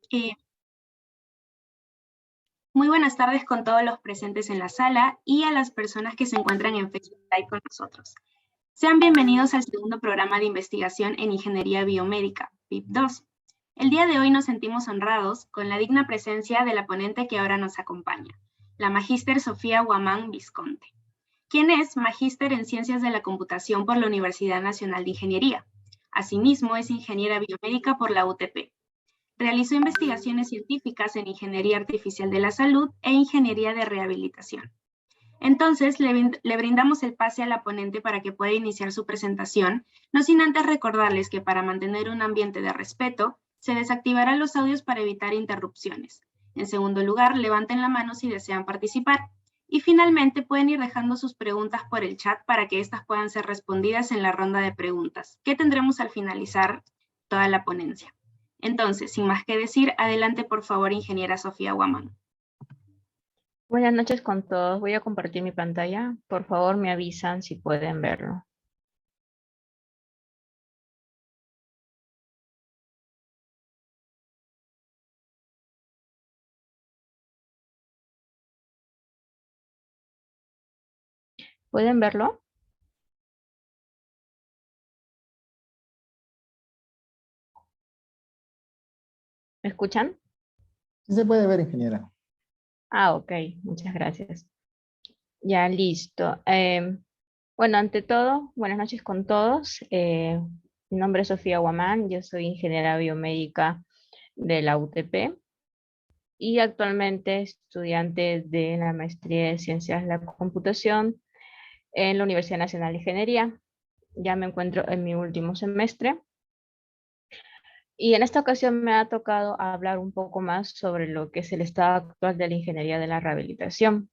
Eh, Muy buenas tardes con todos los presentes en la sala y a las personas que se encuentran en Facebook Live con nosotros. Sean bienvenidos al segundo programa de investigación en Ingeniería Biomédica, PIP2. El día de hoy nos sentimos honrados con la digna presencia de la ponente que ahora nos acompaña, la magíster Sofía Guamán Visconti, quien es magíster en Ciencias de la Computación por la Universidad Nacional de Ingeniería. Asimismo, es ingeniera biomédica por la UTP. Realizó investigaciones científicas en Ingeniería Artificial de la Salud e Ingeniería de Rehabilitación. Entonces, le brindamos el pase a la ponente para que pueda iniciar su presentación, no sin antes recordarles que para mantener un ambiente de respeto, se desactivarán los audios para evitar interrupciones. En segundo lugar, levanten la mano si desean participar. Y finalmente, pueden ir dejando sus preguntas por el chat para que éstas puedan ser respondidas en la ronda de preguntas, que tendremos al finalizar toda la ponencia. Entonces, sin más que decir, adelante por favor, ingeniera Sofía Guamán. Buenas noches con todos. Voy a compartir mi pantalla. Por favor, me avisan si pueden verlo. ¿Pueden verlo? ¿Me escuchan? Sí se puede ver, ingeniera. Ah, ok. Muchas gracias. Ya, listo. Bueno, ante todo, buenas noches con todos. Mi nombre es Sofía Guamán. Yo soy ingeniera biomédica de la UTP y actualmente estudiante de la maestría de Ciencias de la Computación en la Universidad Nacional de Ingeniería. Ya me encuentro en mi último semestre. Y en esta ocasión me ha tocado hablar un poco más sobre lo que es el estado actual de la ingeniería de la rehabilitación.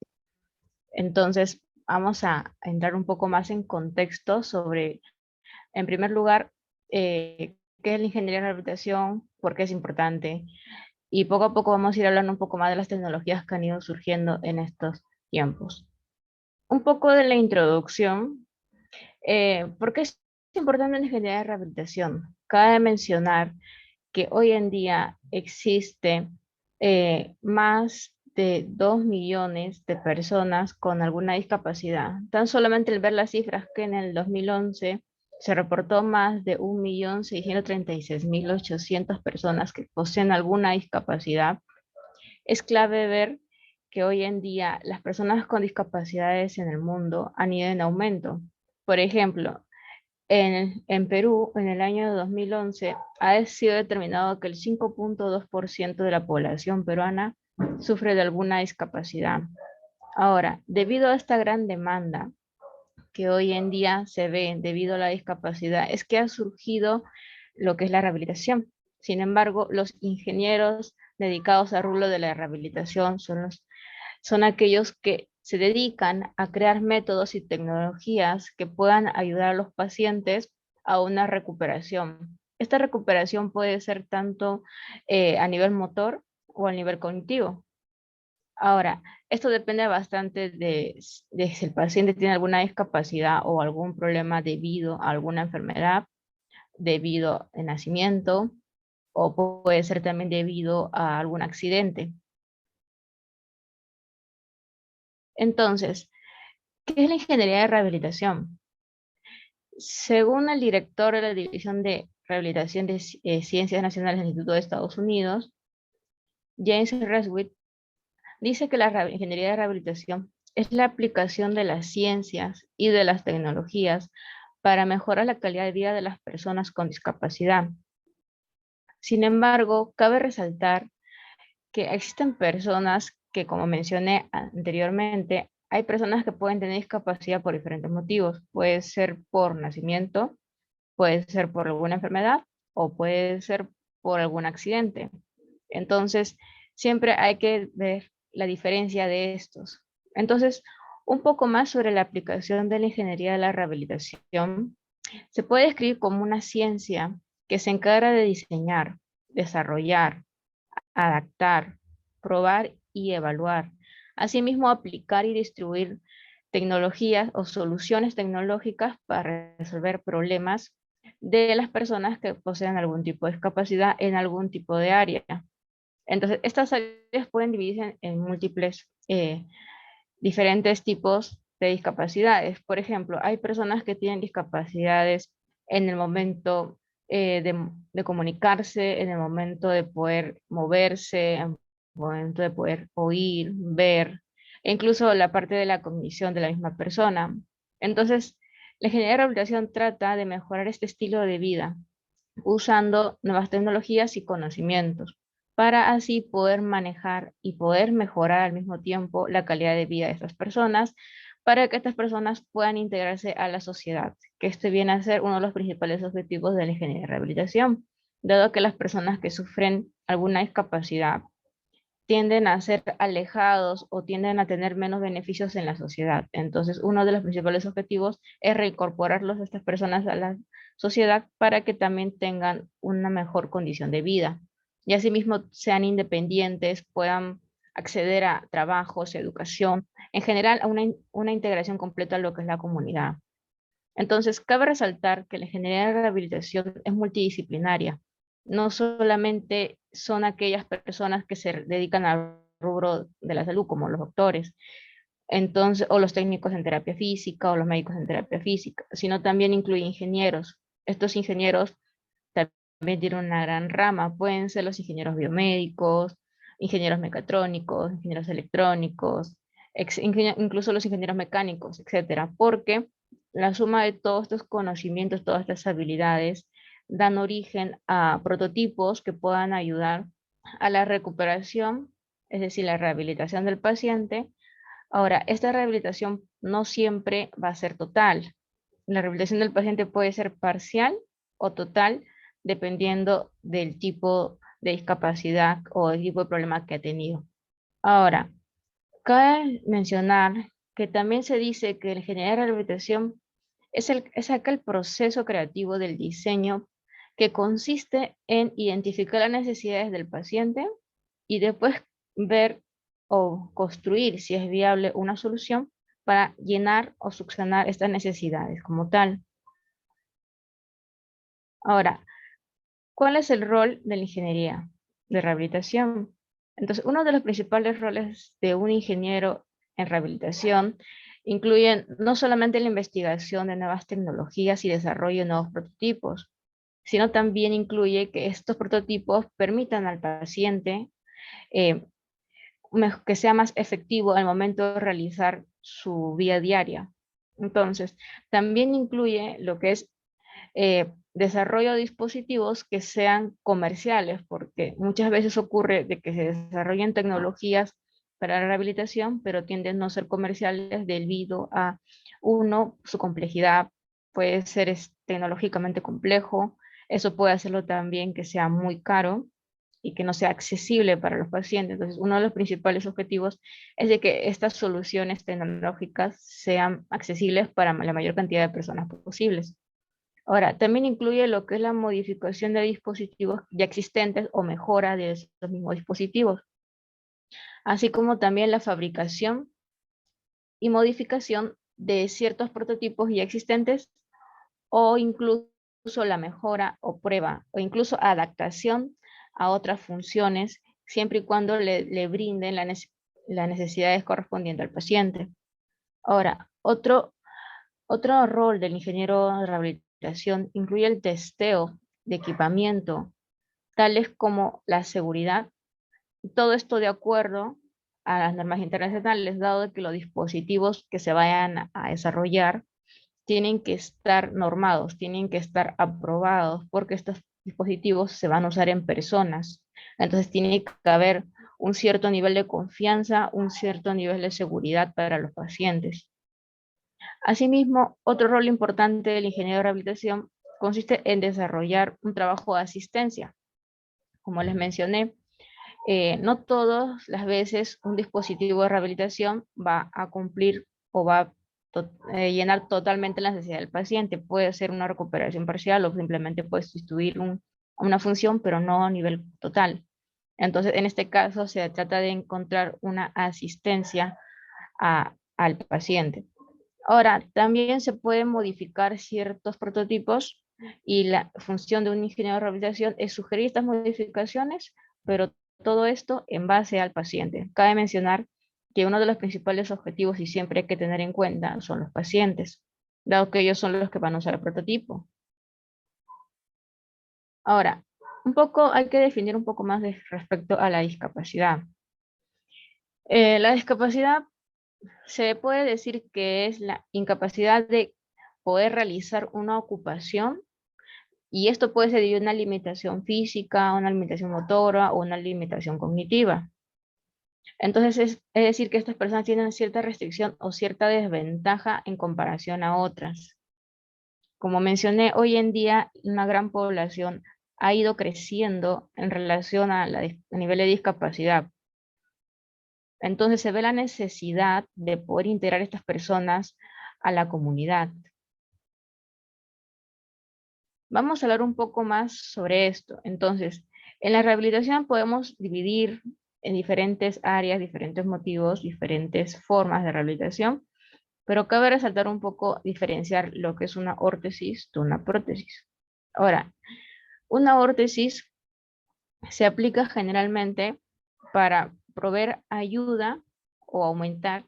Entonces, vamos a entrar un poco más en contexto sobre, en primer lugar, qué es la ingeniería de rehabilitación, por qué es importante, y poco a poco vamos a ir hablando un poco más de las tecnologías que han ido surgiendo en estos tiempos. Un poco de la introducción. ¿Por qué es importante la ingeniería de rehabilitación? Cabe mencionar que hoy en día existe más de 2 millones de personas con alguna discapacidad. Tan solamente el ver las cifras que en el 2011 se reportó más de 1.636.800 personas que poseen alguna discapacidad, es clave ver que hoy en día las personas con discapacidades en el mundo han ido en aumento. Por ejemplo, en Perú, en el año 2011, ha sido determinado que el 5.2% de la población peruana sufre de alguna discapacidad. Ahora, debido a esta gran demanda que hoy en día se ve debido a la discapacidad, es que ha surgido lo que es la rehabilitación. Sin embargo, los ingenieros dedicados al rubro de la rehabilitación son aquellos que se dedican a crear métodos y tecnologías que puedan ayudar a los pacientes a una recuperación. Esta recuperación puede ser tanto a nivel motor o a nivel cognitivo. Ahora, esto depende bastante de si el paciente tiene alguna discapacidad o algún problema debido a alguna enfermedad, debido al nacimiento, o puede ser también debido a algún accidente. Entonces, ¿qué es la ingeniería de rehabilitación? Según el director de la División de Rehabilitación de Ciencias Nacionales del Instituto de Estados Unidos, James Reswick, dice que la ingeniería de rehabilitación es la aplicación de las ciencias y de las tecnologías para mejorar la calidad de vida de las personas con discapacidad. Sin embargo, cabe resaltar que existen personas que, como mencioné anteriormente, hay personas que pueden tener discapacidad por diferentes motivos. Puede ser por nacimiento, puede ser por alguna enfermedad o puede ser por algún accidente. Entonces, siempre hay que ver la diferencia de estos. Entonces, un poco más sobre la aplicación de la ingeniería de la rehabilitación. Se puede describir como una ciencia que se encarga de diseñar, desarrollar, adaptar, probar y evaluar. Asimismo, aplicar y distribuir tecnologías o soluciones tecnológicas para resolver problemas de las personas que poseen algún tipo de discapacidad en algún tipo de área. Entonces, estas áreas pueden dividirse en múltiples, diferentes tipos de discapacidades. Por ejemplo, hay personas que tienen discapacidades en el momento de comunicarse, en el momento de poder moverse, en el momento de poder oír, ver, e incluso la parte de la cognición de la misma persona. Entonces, la ingeniería de rehabilitación trata de mejorar este estilo de vida usando nuevas tecnologías y conocimientos para así poder manejar y poder mejorar al mismo tiempo la calidad de vida de estas personas, para que estas personas puedan integrarse a la sociedad, que este viene a ser uno de los principales objetivos de la ingeniería de rehabilitación, dado que las personas que sufren alguna discapacidad tienden a ser alejados o tienden a tener menos beneficios en la sociedad. Entonces, uno de los principales objetivos es reincorporarlos a estas personas a la sociedad para que también tengan una mejor condición de vida y asimismo sean independientes, puedan acceder a trabajos, educación, en general a una integración completa a lo que es la comunidad. Entonces, cabe resaltar que la ingeniería de rehabilitación es multidisciplinaria. No solamente son aquellas personas que se dedican al rubro de la salud, como los doctores, entonces, o los técnicos en terapia física, o los médicos en terapia física, sino también incluye ingenieros. Estos ingenieros también tienen una gran rama. Pueden ser los ingenieros biomédicos, ingenieros mecatrónicos, ingenieros electrónicos, incluso los ingenieros mecánicos, etcétera, porque la suma de todos estos conocimientos, todas estas habilidades, dan origen a prototipos que puedan ayudar a la recuperación, es decir, la rehabilitación del paciente. Ahora, esta rehabilitación no siempre va a ser total. La rehabilitación del paciente puede ser parcial o total, dependiendo del tipo de discapacidad o del tipo de problema que ha tenido. Ahora, cabe mencionar que también se dice que la ingeniería de rehabilitación es aquel proceso creativo del diseño que consiste en identificar las necesidades del paciente y después ver o construir, si es viable, una solución para llenar o subsanar estas necesidades como tal. Ahora, ¿cuál es el rol de la ingeniería de rehabilitación? Entonces, uno de los principales roles de un ingeniero en rehabilitación incluyen no solamente la investigación de nuevas tecnologías y desarrollo de nuevos prototipos, sino también incluye que estos prototipos permitan al paciente eh, que sea más efectivo al momento de realizar su vida diaria. Entonces, también incluye lo que es desarrollo de dispositivos que sean comerciales, porque muchas veces ocurre de que se desarrollen tecnologías para la rehabilitación, pero tienden a no ser comerciales debido a, uno, su complejidad, puede ser tecnológicamente complejo, eso puede hacerlo también que sea muy caro y que no sea accesible para los pacientes. Entonces, uno de los principales objetivos es de que estas soluciones tecnológicas sean accesibles para la mayor cantidad de personas posibles. Ahora, también incluye lo que es la modificación de dispositivos ya existentes o mejora de esos mismos dispositivos, así como también la fabricación y modificación de ciertos prototipos ya existentes o incluso la mejora o prueba o incluso adaptación a otras funciones, siempre y cuando le brinden las necesidades correspondientes al paciente. Ahora, otro rol del ingeniero de rehabilitación incluye el testeo de equipamiento, tales como la seguridad. Todo esto de acuerdo a las normas internacionales, dado que los dispositivos que se vayan a desarrollar tienen que estar normados, tienen que estar aprobados, porque estos dispositivos se van a usar en personas. Entonces tiene que haber un cierto nivel de confianza, un cierto nivel de seguridad para los pacientes. Asimismo, otro rol importante del ingeniero de rehabilitación consiste en desarrollar un trabajo de asistencia. Como les mencioné, no todas las veces un dispositivo de rehabilitación va a cumplir o va a llenar totalmente la necesidad del paciente. Puede ser una recuperación parcial o simplemente puede sustituir una función, pero no a nivel total. Entonces, en este caso, se trata de encontrar una asistencia al paciente. Ahora, también se pueden modificar ciertos prototipos y la función de un ingeniero de rehabilitación es sugerir estas modificaciones, pero todo esto en base al paciente. Cabe mencionar que uno de los principales objetivos y siempre hay que tener en cuenta son los pacientes, dado que ellos son los que van a usar el prototipo. Ahora, hay que definir un poco más respecto a la discapacidad. La discapacidad se puede decir que es la incapacidad de poder realizar una ocupación, y esto puede ser de una limitación física, una limitación motora o una limitación cognitiva. Entonces es decir que estas personas tienen cierta restricción o cierta desventaja en comparación a otras. Como mencioné, hoy en día una gran población ha ido creciendo en relación a nivel de discapacidad. Entonces se ve la necesidad de poder integrar a estas personas a la comunidad. Vamos a hablar un poco más sobre esto. Entonces, en la rehabilitación podemos dividir en diferentes áreas, diferentes motivos, diferentes formas de rehabilitación, pero cabe resaltar un poco, diferenciar lo que es una órtesis de una prótesis. Ahora, una órtesis se aplica generalmente para proveer ayuda o aumentar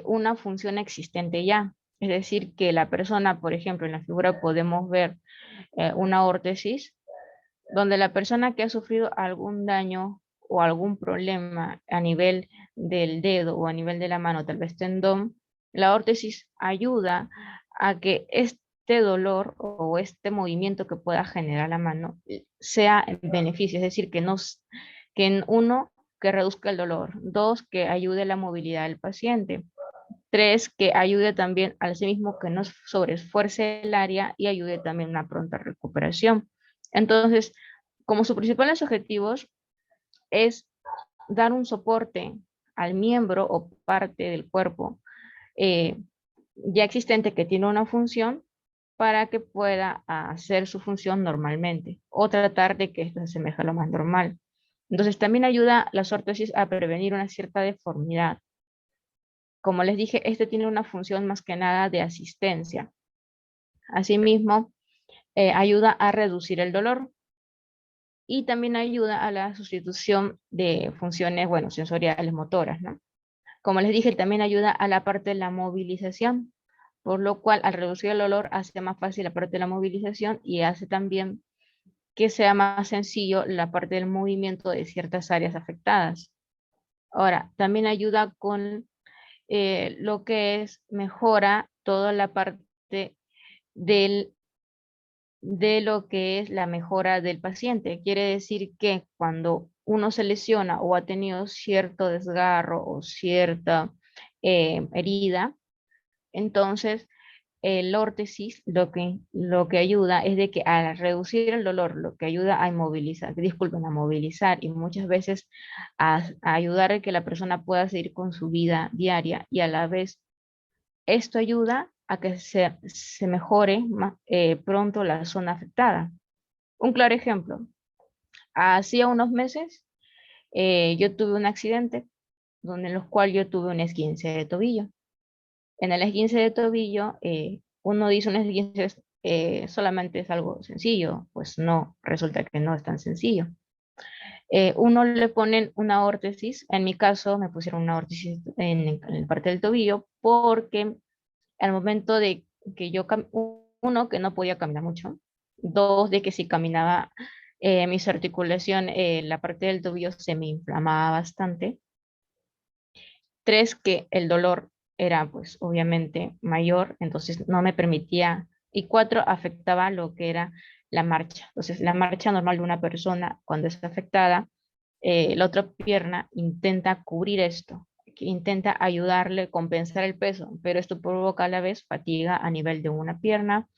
una función existente ya. Es decir, que la persona, por ejemplo, en la figura podemos ver una órtesis, donde la persona que ha sufrido algún daño o algún problema a nivel del dedo o a nivel de la mano, tal vez tendón, la órtesis ayuda a que este dolor o este movimiento que pueda generar la mano sea en beneficio, es decir, que uno, que reduzca el dolor; dos, que ayude a la movilidad del paciente; tres, que ayude también al sí mismo que no sobreesfuerce el área y ayude también a una pronta recuperación. Entonces, como sus principales objetivos es dar un soporte al miembro o parte del cuerpo eh, ya existente que tiene una función, para que pueda hacer su función normalmente o tratar de que esto se asemeje a lo más normal. Entonces también ayuda las órtesis a prevenir una cierta deformidad. Como les dije, este tiene una función más que nada de asistencia. Asimismo, ayuda a reducir el dolor y también ayuda a la sustitución de funciones, bueno, sensoriales, motoras, ¿no? Como les dije, también ayuda a la parte de la movilización, por lo cual al reducir el dolor hace más fácil la parte de la movilización y hace también que sea más sencillo la parte del movimiento de ciertas áreas afectadas. Ahora, también ayuda con lo que es mejora toda la parte del, de lo que es la mejora del paciente. Quiere decir que cuando uno se lesiona o ha tenido cierto desgarro o cierta herida, entonces el órtesis lo que ayuda es de que al reducir el dolor, lo que ayuda a inmovilizar, disculpen, a movilizar y muchas veces a ayudar a que la persona pueda seguir con su vida diaria, y a la vez esto ayuda a que se mejore pronto la zona afectada. Un claro ejemplo, hacía unos meses yo tuve un accidente en el cual yo tuve un esguince de tobillo. En el esguince de tobillo, uno dice un esguince solamente es algo sencillo, pues no, resulta que no es tan sencillo. Uno le ponen una órtesis, en mi caso me pusieron una órtesis en la parte del tobillo, porque al momento de que uno, que no podía caminar mucho; dos, de que si caminaba mis articulaciones, la parte del tobillo se me inflamaba bastante; tres, que el dolor era pues obviamente mayor, entonces no me permitía; y cuatro, afectaba lo que era la marcha. Entonces la marcha normal de una persona cuando está afectada, la otra pierna intenta cubrir esto, que intenta ayudarle, compensar el peso, pero esto provoca a la vez fatiga a nivel de una pierna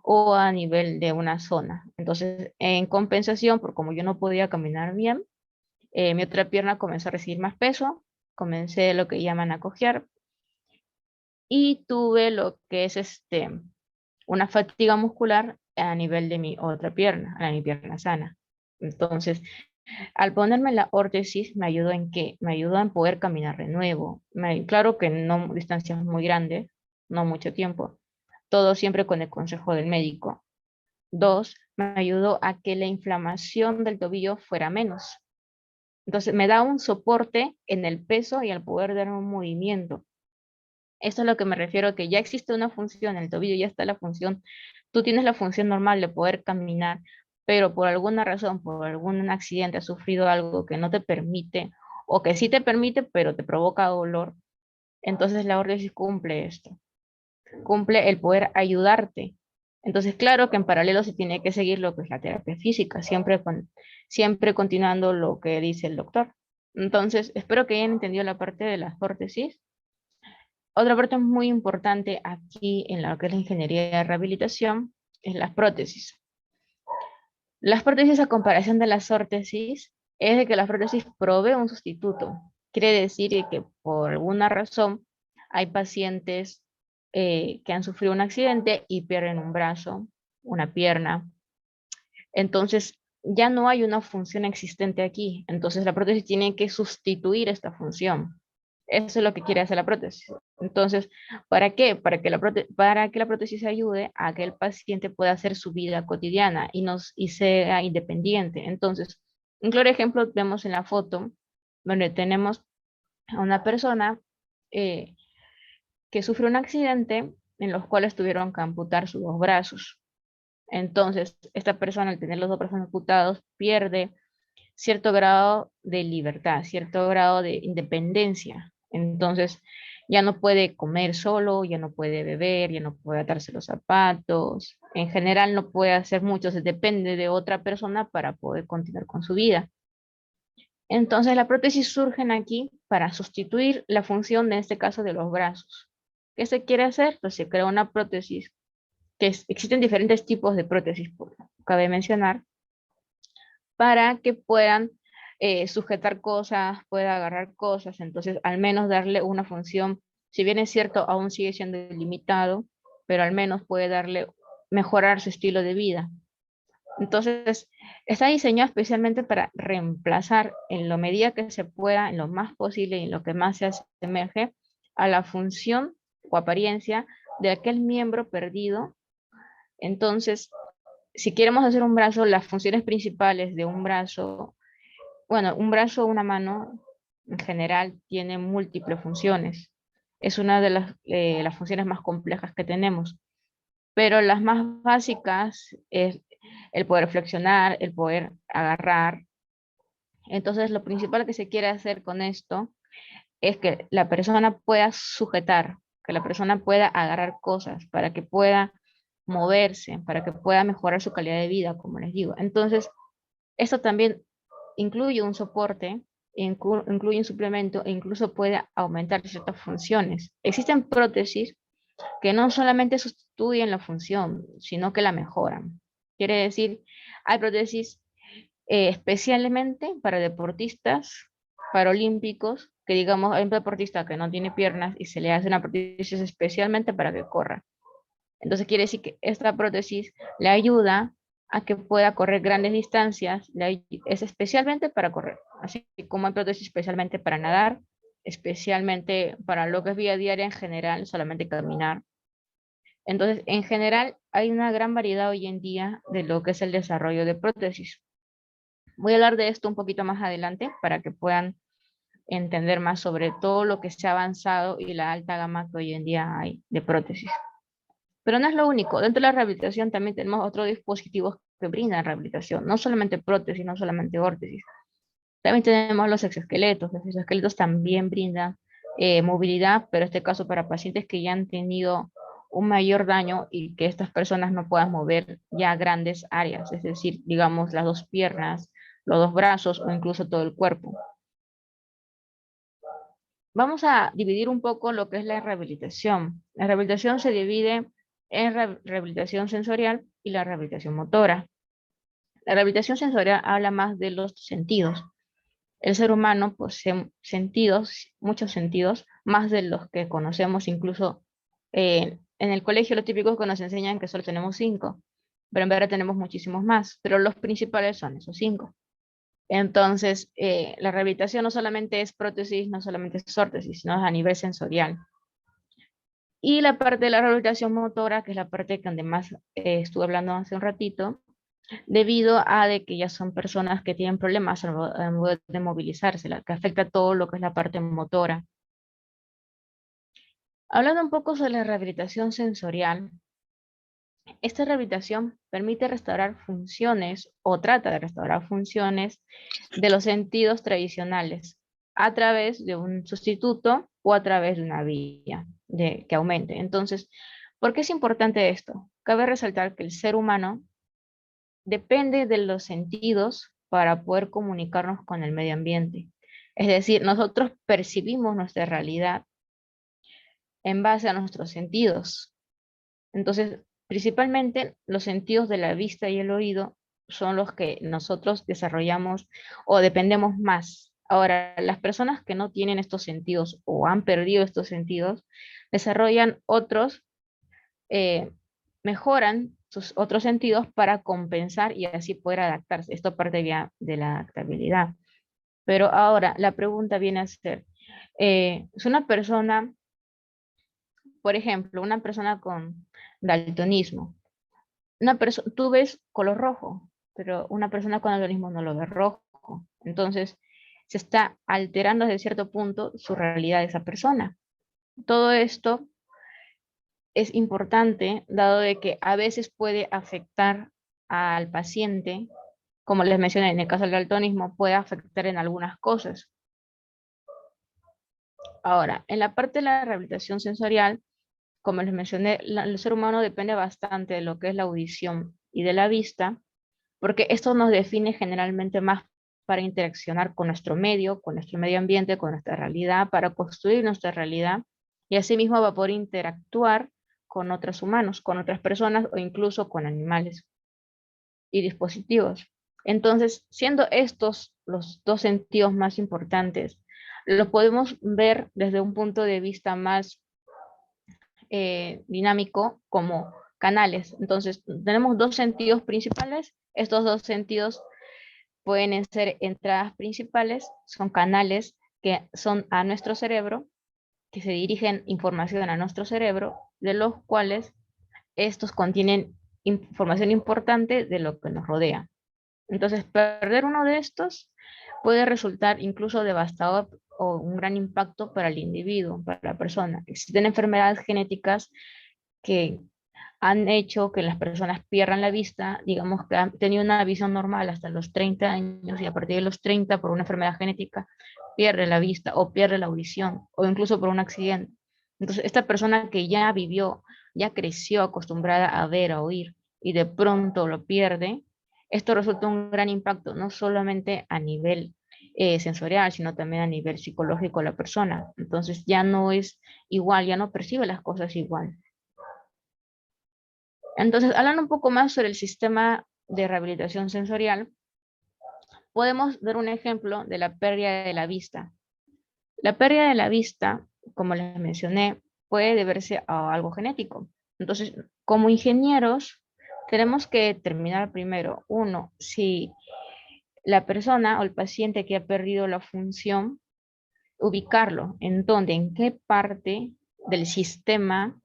o a nivel de una zona. Entonces, en compensación, por como yo no podía caminar bien, mi otra pierna comenzó a recibir más peso, comencé lo que llaman a cojear, y tuve lo que es una fatiga muscular a nivel de mi otra pierna, a mi pierna sana. Entonces, al ponerme la órtesis, me ayudó en qué, me ayudó en poder caminar de nuevo. Claro que no distancias muy grandes, no mucho tiempo, todo siempre con el consejo del médico. Dos, me ayudó a que la inflamación del tobillo fuera menos. Entonces me da un soporte en el peso y al poder dar un movimiento. Eso es lo que me refiero, que ya existe una función, en el tobillo ya está la función, tú tienes la función normal de poder caminar, pero por alguna razón, por algún accidente, has sufrido algo que no te permite, o que sí te permite, pero te provoca dolor, entonces la órtesis cumple esto, cumple el poder ayudarte. Entonces, claro que en paralelo se tiene que seguir lo que es la terapia física, siempre continuando lo que dice el doctor. Entonces, espero que hayan entendido la parte de las órtesis. Otra parte muy importante aquí en lo que es la ingeniería de rehabilitación es las prótesis. Las prótesis, a comparación de las órtesis, es de que las prótesis provee un sustituto. Quiere decir que por alguna razón hay pacientes que han sufrido un accidente y pierden un brazo, una pierna. Entonces, ya no hay una función existente aquí. Entonces, la prótesis tiene que sustituir esta función. Eso es lo que quiere hacer la prótesis. Entonces, ¿para qué? Para que la prótesis ayude a que el paciente pueda hacer su vida cotidiana y sea independiente. Entonces, un claro ejemplo vemos en la foto, donde tenemos a una persona eh, que sufre un accidente en los cuales tuvieron que amputar sus dos brazos. Entonces, esta persona, al tener los dos brazos amputados, pierde cierto grado de libertad, cierto grado de independencia. Entonces, ya no puede comer solo, ya no puede beber, ya no puede atarse los zapatos. En general, no puede hacer mucho, se depende de otra persona para poder continuar con su vida. Entonces, las prótesis surgen aquí para sustituir la función, de este caso, de los brazos. ¿Qué se quiere hacer? Pues se crea una prótesis, existen diferentes tipos de prótesis, cabe mencionar, para que puedan sujetar cosas, pueda agarrar cosas, entonces al menos darle una función, si bien es cierto, aún sigue siendo limitado, pero al menos puede darle, mejorar su estilo de vida. Entonces, está diseñado especialmente para reemplazar en lo medida que se pueda, en lo más posible y en lo que más se asemeje a la función o apariencia de aquel miembro perdido. Entonces, si queremos hacer un brazo, las funciones principales de un brazo, bueno, un brazo o una mano en general tiene múltiples funciones. Es una de las funciones más complejas que tenemos. Pero las más básicas es el poder flexionar, el poder agarrar. Entonces, lo principal que se quiere hacer con esto es que la persona pueda sujetar, que la persona pueda agarrar cosas, para que pueda moverse, para que pueda mejorar su calidad de vida, como les digo. Entonces, esto también incluye un soporte, incluye un suplemento e incluso puede aumentar ciertas funciones. Existen prótesis que no solamente sustituyen la función, sino que la mejoran. Quiere decir, hay prótesis especialmente para deportistas paralímpicos, que digamos, hay un deportista que no tiene piernas y se le hace una prótesis especialmente para que corra. Entonces quiere decir que esta prótesis le ayuda a que pueda correr grandes distancias, es especialmente para correr, así como hay prótesis especialmente para nadar, especialmente para lo que es vida diaria en general, solamente caminar. Entonces, en general, hay una gran variedad hoy en día de lo que es el desarrollo de prótesis. Voy a hablar de esto un poquito más adelante para que puedan entender más sobre todo lo que se ha avanzado y la alta gama que hoy en día hay de prótesis. Pero no es lo único. Dentro de la rehabilitación también tenemos otros dispositivos que brindan rehabilitación, no solamente prótesis, no solamente órtesis. También tenemos los exoesqueletos. Los exoesqueletos también brindan movilidad, pero en este caso para pacientes que ya han tenido un mayor daño y que estas personas no puedan mover ya grandes áreas, es decir, digamos las dos piernas, los dos brazos o incluso todo el cuerpo. Vamos a dividir un poco lo que es la rehabilitación. La rehabilitación se divide en rehabilitación sensorial y la rehabilitación motora. La rehabilitación sensorial habla más de los sentidos. El ser humano posee sentidos, muchos sentidos, más de los que conocemos, incluso en el colegio lo típico es que nos enseñan que solo tenemos 5, pero en verdad tenemos muchísimos más, pero los principales son esos 5. Entonces, la rehabilitación no solamente es prótesis, no solamente es órtesis, sino es a nivel sensorial. Y la parte de la rehabilitación motora, que es la parte que donde más estuve hablando hace un ratito, debido a de que ya son personas que tienen problemas al momento de movilizarse, que afecta todo lo que es la parte motora. Hablando un poco sobre la rehabilitación sensorial, esta rehabilitación permite restaurar funciones o trata de restaurar funciones de los sentidos tradicionales a través de un sustituto o a través de una vía que aumente. Entonces, ¿por qué es importante esto? Cabe resaltar que el ser humano depende de los sentidos para poder comunicarnos con el medio ambiente. Es decir, nosotros percibimos nuestra realidad en base a nuestros sentidos. Entonces, principalmente los sentidos de la vista y el oído son los que nosotros desarrollamos o dependemos más. Ahora, las personas que no tienen estos sentidos o han perdido estos sentidos, desarrollan otros, mejoran sus otros sentidos para compensar y así poder adaptarse. Esto parte ya de la adaptabilidad. Pero ahora, la pregunta viene a ser, es una persona, por ejemplo, una persona con daltonismo. Tú ves color rojo, pero una persona con daltonismo no lo ve rojo. Entonces, se está alterando desde cierto punto su realidad de esa persona. Todo esto es importante, dado de que a veces puede afectar al paciente, como les mencioné, en el caso del daltonismo, puede afectar en algunas cosas. Ahora, en la parte de la rehabilitación sensorial, como les mencioné, el ser humano depende bastante de lo que es la audición y de la vista, porque esto nos define generalmente más para interaccionar con nuestro medio ambiente, con nuestra realidad, para construir nuestra realidad, y asimismo va a poder interactuar con otros humanos, con otras personas o incluso con animales y dispositivos. Entonces, siendo estos los dos sentidos más importantes, los podemos ver desde un punto de vista más dinámico como canales. Entonces, tenemos dos sentidos principales. Estos dos sentidos pueden ser entradas principales, son canales que son a nuestro cerebro, que se dirigen información a nuestro cerebro, de los cuales estos contienen información importante de lo que nos rodea. Entonces, perder uno de estos puede resultar incluso devastador o un gran impacto para el individuo, para la persona. Existen enfermedades genéticas que han hecho que las personas pierdan la vista, digamos que han tenido una visión normal hasta los 30 años y a partir de los 30 por una enfermedad genética pierde la vista o pierde la audición o incluso por un accidente. Entonces, esta persona que ya vivió, ya creció acostumbrada a ver, a oír y de pronto lo pierde, esto resulta un gran impacto, no solamente a nivel sensorial, sino también a nivel psicológico de la persona. Entonces ya no es igual, ya no percibe las cosas igual. Entonces, hablando un poco más sobre el sistema de rehabilitación sensorial, podemos ver un ejemplo de la pérdida de la vista. La pérdida de la vista, como les mencioné, puede deberse a algo genético. Entonces, como ingenieros, tenemos que determinar primero, uno, si la persona o el paciente que ha perdido la función, ubicarlo, en dónde, en qué parte del sistema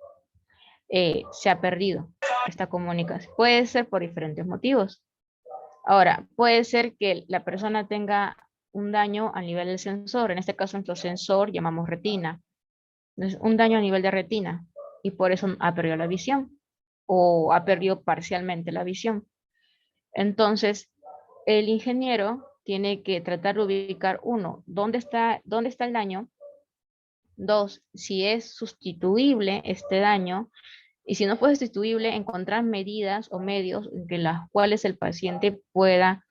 se ha perdido esta comunicación. Puede ser por diferentes motivos. Ahora, puede ser que la persona tenga un daño a nivel del sensor, en este caso nuestro sensor llamamos retina. Entonces, un daño a nivel de retina y por eso ha perdido la visión o ha perdido parcialmente la visión. Entonces, el ingeniero tiene que tratar de ubicar, uno, dónde está el daño, dos, si es sustituible este daño, y si no fue sustituible, encontrar medidas o medios en las cuales el paciente pueda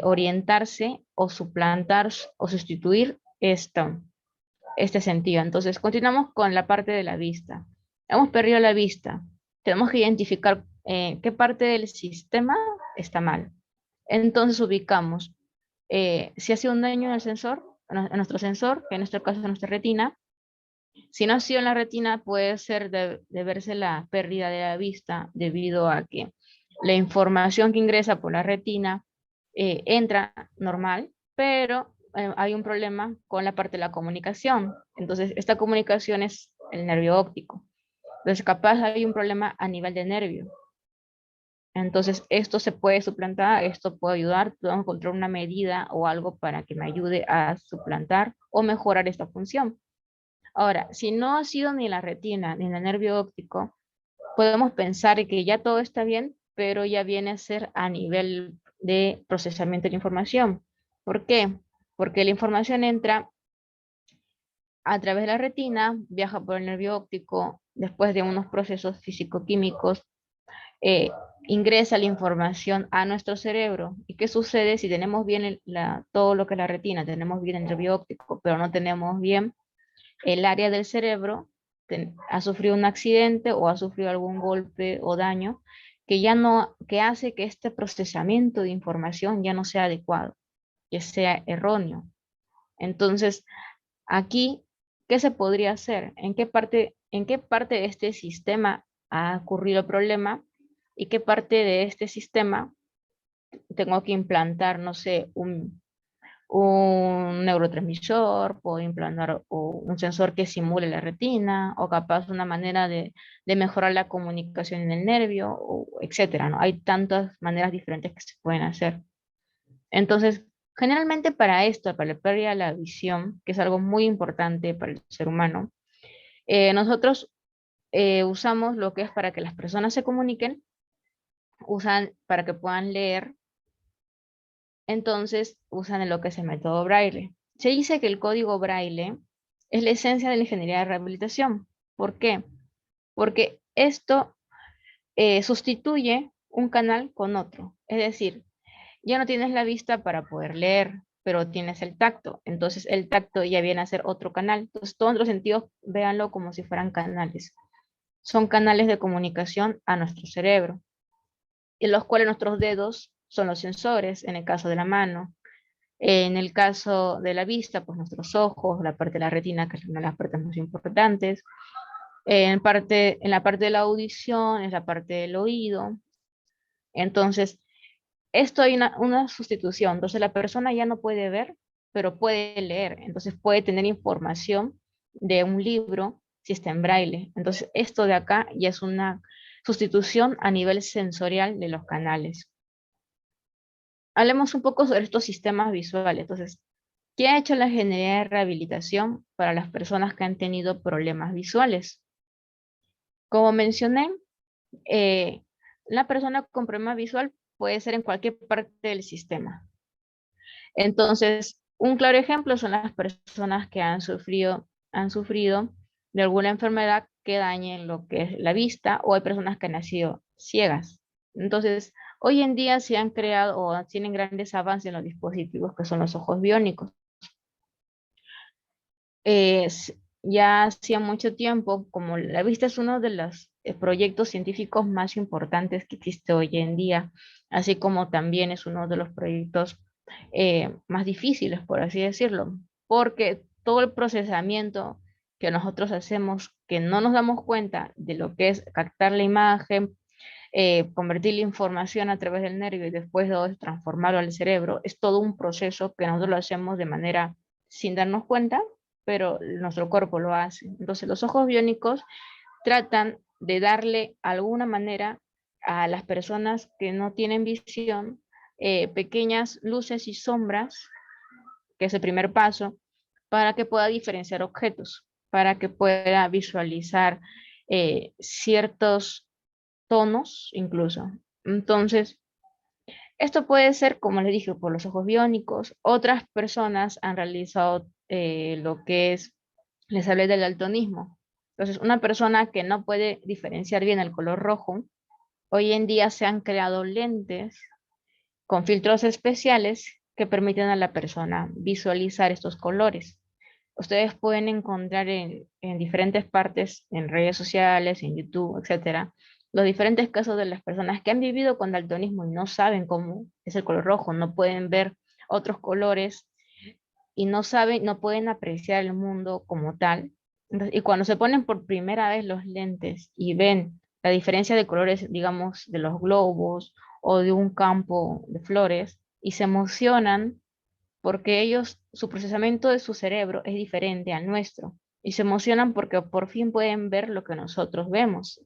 orientarse o suplantar o sustituir este sentido. Entonces, continuamos con la parte de la vista. Hemos perdido la vista. Tenemos que identificar qué parte del sistema está mal. Entonces ubicamos si ha sido un daño en el sensor, en nuestro sensor, que en este caso es nuestra retina. Si no ha sido en la retina, puede ser de verse la pérdida de la vista debido a que la información que ingresa por la retina entra normal, pero hay un problema con la parte de la comunicación. Entonces, esta comunicación es el nervio óptico. Entonces, capaz hay un problema a nivel de nervio. Entonces, esto se puede suplantar, esto puede ayudar, puedo encontrar una medida o algo para que me ayude a suplantar o mejorar esta función. Ahora, si no ha sido ni la retina ni el nervio óptico, podemos pensar que ya todo está bien, pero ya viene a ser a nivel de procesamiento de la información. ¿Por qué? Porque la información entra a través de la retina, viaja por el nervio óptico, después de unos procesos físico-químicos, eh, ingresa la información a nuestro cerebro. ¿Y qué sucede si tenemos bien todo lo que es la retina, tenemos bien el nervio óptico, pero no tenemos bien el área del cerebro? Ha sufrido un accidente o ha sufrido algún golpe o daño que ya no, que hace que este procesamiento de información ya no sea adecuado, que sea erróneo. Entonces, aquí, ¿qué se podría hacer? En qué parte de este sistema ha ocurrido el problema? ¿Y qué parte de este sistema tengo que implantar, no sé, un neurotransmisor, puedo implantar un sensor que simule la retina, o capaz una manera de mejorar la comunicación en el nervio, etcétera, ¿no? Hay tantas maneras diferentes que se pueden hacer. Entonces, generalmente para esto, para la pérdida de la visión, que es algo muy importante para el ser humano, nosotros usamos lo que es para que las personas se comuniquen, usan para que puedan leer, entonces usan lo que es el método Braille. Se dice que el código Braille es la esencia de la ingeniería de rehabilitación. ¿Por qué? Porque esto sustituye un canal con otro. Es decir, ya no tienes la vista para poder leer, pero tienes el tacto. Entonces el tacto ya viene a ser otro canal. Entonces todos los sentidos véanlo como si fueran canales. Son canales de comunicación a nuestro cerebro, en los cuales nuestros dedos son los sensores, en el caso de la mano. En el caso de la vista, pues nuestros ojos, la parte de la retina, que es una de las partes más importantes. En la parte de la audición, es la parte del oído. Entonces, esto hay una sustitución. Entonces, la persona ya no puede ver, pero puede leer. Entonces, puede tener información de un libro si está en braille. Entonces, esto de acá ya es una sustitución a nivel sensorial de los canales. Hablemos un poco sobre estos sistemas visuales. Entonces, ¿qué ha hecho la ingeniería de rehabilitación para las personas que han tenido problemas visuales? Como mencioné, eh, la persona con problema visual puede ser en cualquier parte del sistema. Entonces, un claro ejemplo son las personas que han sufrido de alguna enfermedad que dañe lo que es la vista, o hay personas que han nacido ciegas. Entonces, hoy en día se han creado o tienen grandes avances en los dispositivos que son los ojos biónicos. Ya hacía mucho tiempo, como la vista es uno de los proyectos científicos más importantes que existe hoy en día, así como también es uno de los proyectos más difíciles, por así decirlo, porque todo el procesamiento que nosotros hacemos, que no nos damos cuenta de lo que es captar la imagen, convertir la información a través del nervio y después de transformarlo al cerebro, es todo un proceso que nosotros lo hacemos de manera sin darnos cuenta, pero nuestro cuerpo lo hace. Entonces los ojos biónicos tratan de darle alguna manera a las personas que no tienen visión, pequeñas luces y sombras, que es el primer paso, para que pueda diferenciar objetos, para que pueda visualizar ciertos tonos incluso. Entonces, esto puede ser, como les dije, por los ojos biónicos. Otras personas han realizado lo que es, les hablé del daltonismo. Entonces, una persona que no puede diferenciar bien el color rojo, hoy en día se han creado lentes con filtros especiales que permiten a la persona visualizar estos colores. Ustedes pueden encontrar en diferentes partes, en redes sociales, en YouTube, etcétera, los diferentes casos de las personas que han vivido con daltonismo y no saben cómo es el color rojo, no pueden ver otros colores y no saben, no pueden apreciar el mundo como tal. Entonces, y cuando se ponen por primera vez los lentes y ven la diferencia de colores, digamos, de los globos o de un campo de flores, y se emocionan porque ellos, su procesamiento de su cerebro es diferente al nuestro, y se emocionan porque por fin pueden ver lo que nosotros vemos.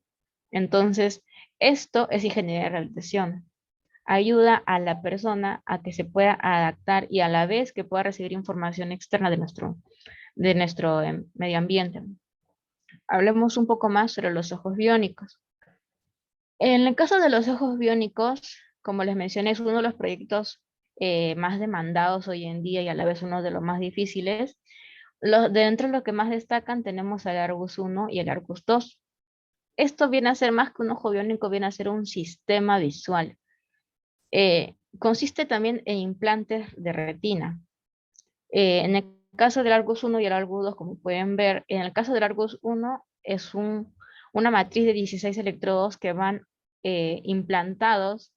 Entonces, Esto es ingeniería de rehabilitación. Ayuda a la persona a que se pueda adaptar y a la vez que pueda recibir información externa de nuestro medio ambiente. Hablemos un poco más sobre los ojos biónicos. En el caso de los ojos biónicos, como les mencioné, es uno de los proyectos más demandados hoy en día y a la vez uno de los más difíciles. Dentro de lo que más destacan tenemos el Argus 1 y el Argus 2. Esto viene a ser más que un ojo biónico, viene a ser un sistema visual. Consiste también en implantes de retina. En el caso del Argus 1 y el Argus 2, como pueden ver, en el caso del Argus 1 es una matriz de 16 electrodos que van implantados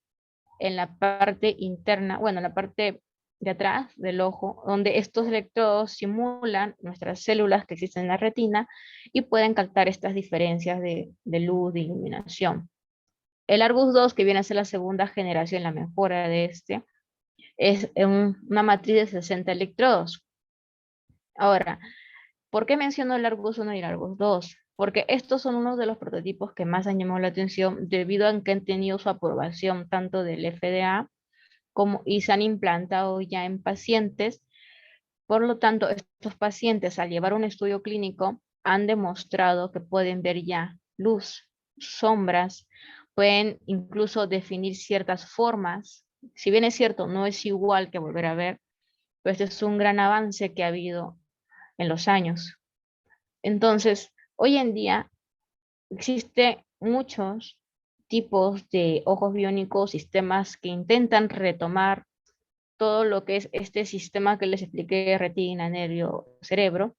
en la parte interna, bueno, en la parte de atrás del ojo, donde estos electrodos simulan nuestras células que existen en la retina y pueden captar estas diferencias de luz, de iluminación. El Argus 2, que viene a ser la segunda generación, la mejora de este, es una matriz de 60 electrodos. Ahora, ¿por qué menciono el Argus 1 y el Argus 2? Porque estos son uno de los prototipos que más han llamado la atención debido a que han tenido su aprobación tanto del FDA y se han implantado ya en pacientes. Por lo tanto, estos pacientes al llevar un estudio clínico han demostrado que pueden ver ya luz, sombras, pueden incluso definir ciertas formas. Si bien es cierto, no es igual que volver a ver, pero este es un gran avance que ha habido en los años. Entonces, hoy en día existen muchos tipos de ojos biónicos, sistemas que intentan retomar todo lo que es este sistema que les expliqué, retina, nervio, cerebro,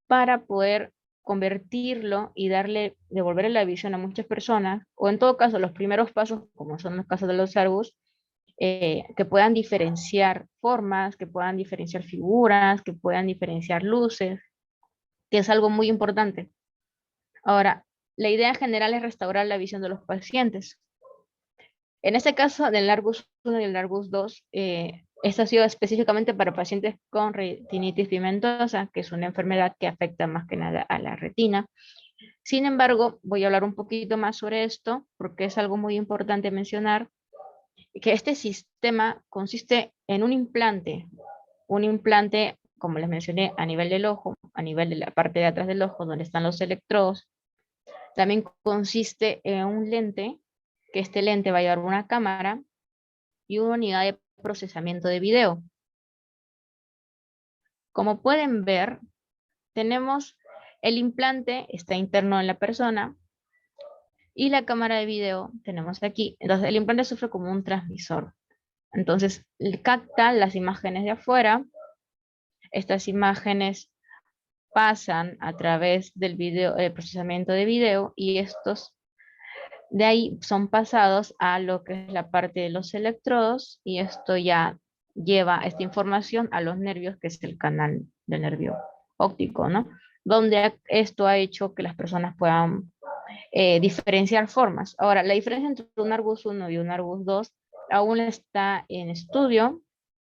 para poder convertirlo y devolverle la visión a muchas personas, o en todo caso los primeros pasos, como son los casos de los Argus, que puedan diferenciar formas, que puedan diferenciar figuras, que puedan diferenciar luces, que es algo muy importante. Ahora, la idea general es restaurar la visión de los pacientes. En este caso del Argus 1 y el Argus 2, esto ha sido específicamente para pacientes con retinitis pigmentosa, que es una enfermedad que afecta más que nada a la retina. Sin embargo, voy a hablar un poquito más sobre esto, porque es algo muy importante mencionar, que este sistema consiste en un implante, como les mencioné, a nivel del ojo, a nivel de la parte de atrás del ojo, donde están los electrodos. También consiste en un lente, que este lente va a llevar una cámara y una unidad de procesamiento de video. Como pueden ver, tenemos el implante, está interno en la persona, y la cámara de video tenemos aquí. Entonces el implante sufre como un transmisor. Entonces capta las imágenes de afuera. Estas imágenes pasan a través del procesamiento de video, y estos de ahí son pasados a lo que es la parte de los electrodos, y esto ya lleva esta información a los nervios, que es el canal del nervio óptico, ¿no? Donde esto ha hecho que las personas puedan diferenciar formas. Ahora, la diferencia entre un Argus 1 y un Argus 2 aún está en estudio,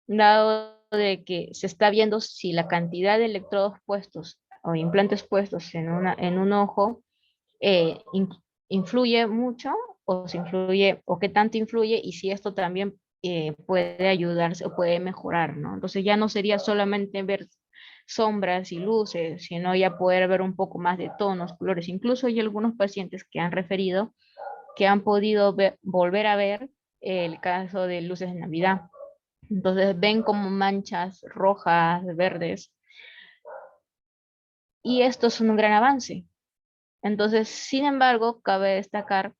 dado de que se está viendo si la cantidad de electrodos puestos o implantes puestos en un ojo eh, influye mucho, o qué tanto influye, y si esto también puede ayudarse o puede mejorar, ¿no? Entonces ya no sería solamente ver sombras y luces, sino ya poder ver un poco más de tonos, colores. Incluso hay algunos pacientes que han referido que han podido volver a ver el caso de luces de Navidad. Entonces ven como manchas rojas, verdes, y esto es un gran avance. Entonces, sin embargo, cabe destacar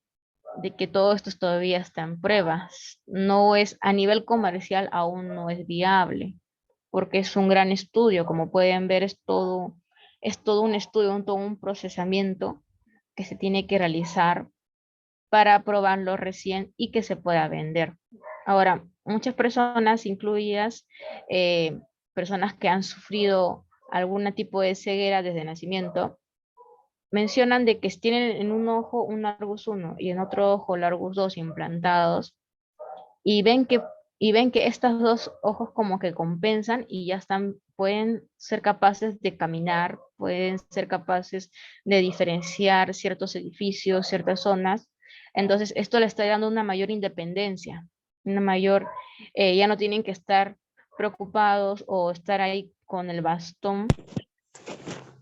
de que todo esto todavía está en pruebas. No es a nivel comercial, aún no es viable, porque es un gran estudio. Como pueden ver, es todo un estudio, todo un procesamiento que se tiene que realizar para probarlo recién y que se pueda vender. Ahora, muchas personas, incluidas personas que han sufrido algún tipo de ceguera desde nacimiento, mencionan de que tienen en un ojo un Argus 1 y en otro ojo el Argus 2 implantados, y ven que estos dos ojos como que compensan y ya pueden ser capaces de caminar, pueden ser capaces de diferenciar ciertos edificios, ciertas zonas, Entonces, esto le está dando una mayor independencia, una mayor, ya no tienen que estar preocupados o estar ahí con el bastón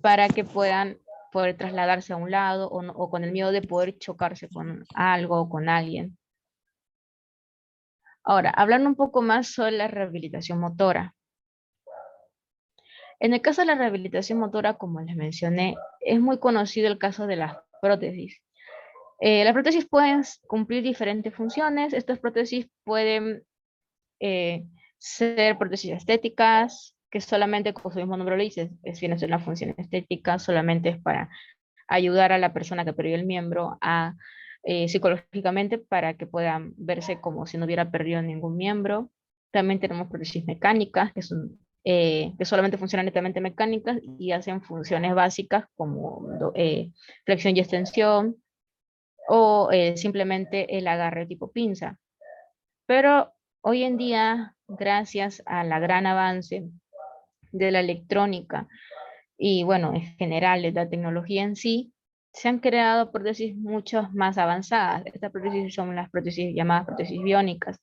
para que puedan poder trasladarse a un lado o con el miedo de poder chocarse con algo o con alguien. Ahora, hablando un poco más sobre la rehabilitación motora. En el caso de la rehabilitación motora, como les mencioné, es muy conocido el caso de las prótesis. Las prótesis pueden cumplir diferentes funciones. Estas prótesis pueden ser prótesis estéticas, que solamente, como su mismo nombre lo dice, tiene una función estética, solamente es para ayudar a la persona que perdió el miembro a, psicológicamente para que puedan verse como si no hubiera perdido ningún miembro. También tenemos prótesis mecánicas, que son que solamente funcionan netamente mecánicas y hacen funciones básicas como flexión y extensión o simplemente el agarre tipo pinza. Pero hoy en día, gracias a la gran avance de la electrónica y bueno, en general de la tecnología en sí, se han creado prótesis mucho más avanzadas. Estas prótesis son las prótesis llamadas prótesis biónicas.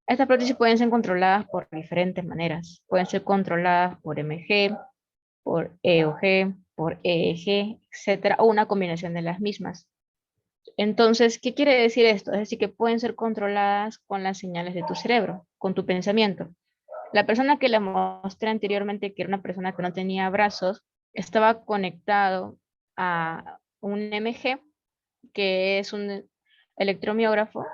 Estas prótesis pueden ser controladas por diferentes maneras. Pueden ser controladas por MG, por EOG, por EEG, etcétera, o una combinación de las mismas. Entonces, ¿qué quiere decir esto? Es decir, que pueden ser controladas con las señales de tu cerebro, con tu pensamiento. La persona que le mostré anteriormente, que era una persona que no tenía brazos, estaba conectado a un MG, que es un electromiógrafo.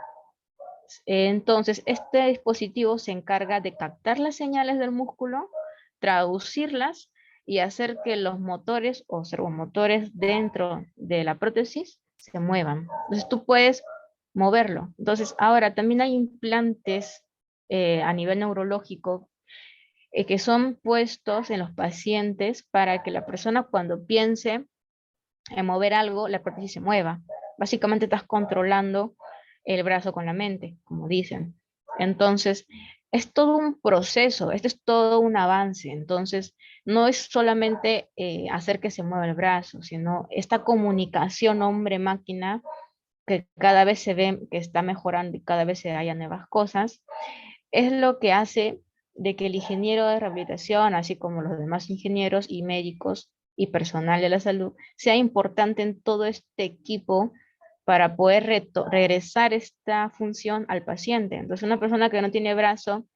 Entonces, este dispositivo se encarga de captar las señales del músculo, traducirlas y hacer que los motores o servomotores dentro de la prótesis se muevan. Entonces, tú puedes moverlo. Entonces, ahora también hay implantes a nivel neurológico que son puestos en los pacientes para que la persona cuando piense en mover algo, la prótesis se mueva. Básicamente estás controlando el brazo con la mente, como dicen. Entonces, es todo un proceso, esto es todo un avance. Entonces, no es solamente hacer que se mueva el brazo, sino esta comunicación hombre-máquina que cada vez se ve que está mejorando y cada vez se hallan nuevas cosas, es lo que hace de que el ingeniero de rehabilitación, así como los demás ingenieros y médicos y personal de la salud, sea importante en todo este equipo para poder regresar esta función al paciente. Entonces, una persona que no tiene brazo,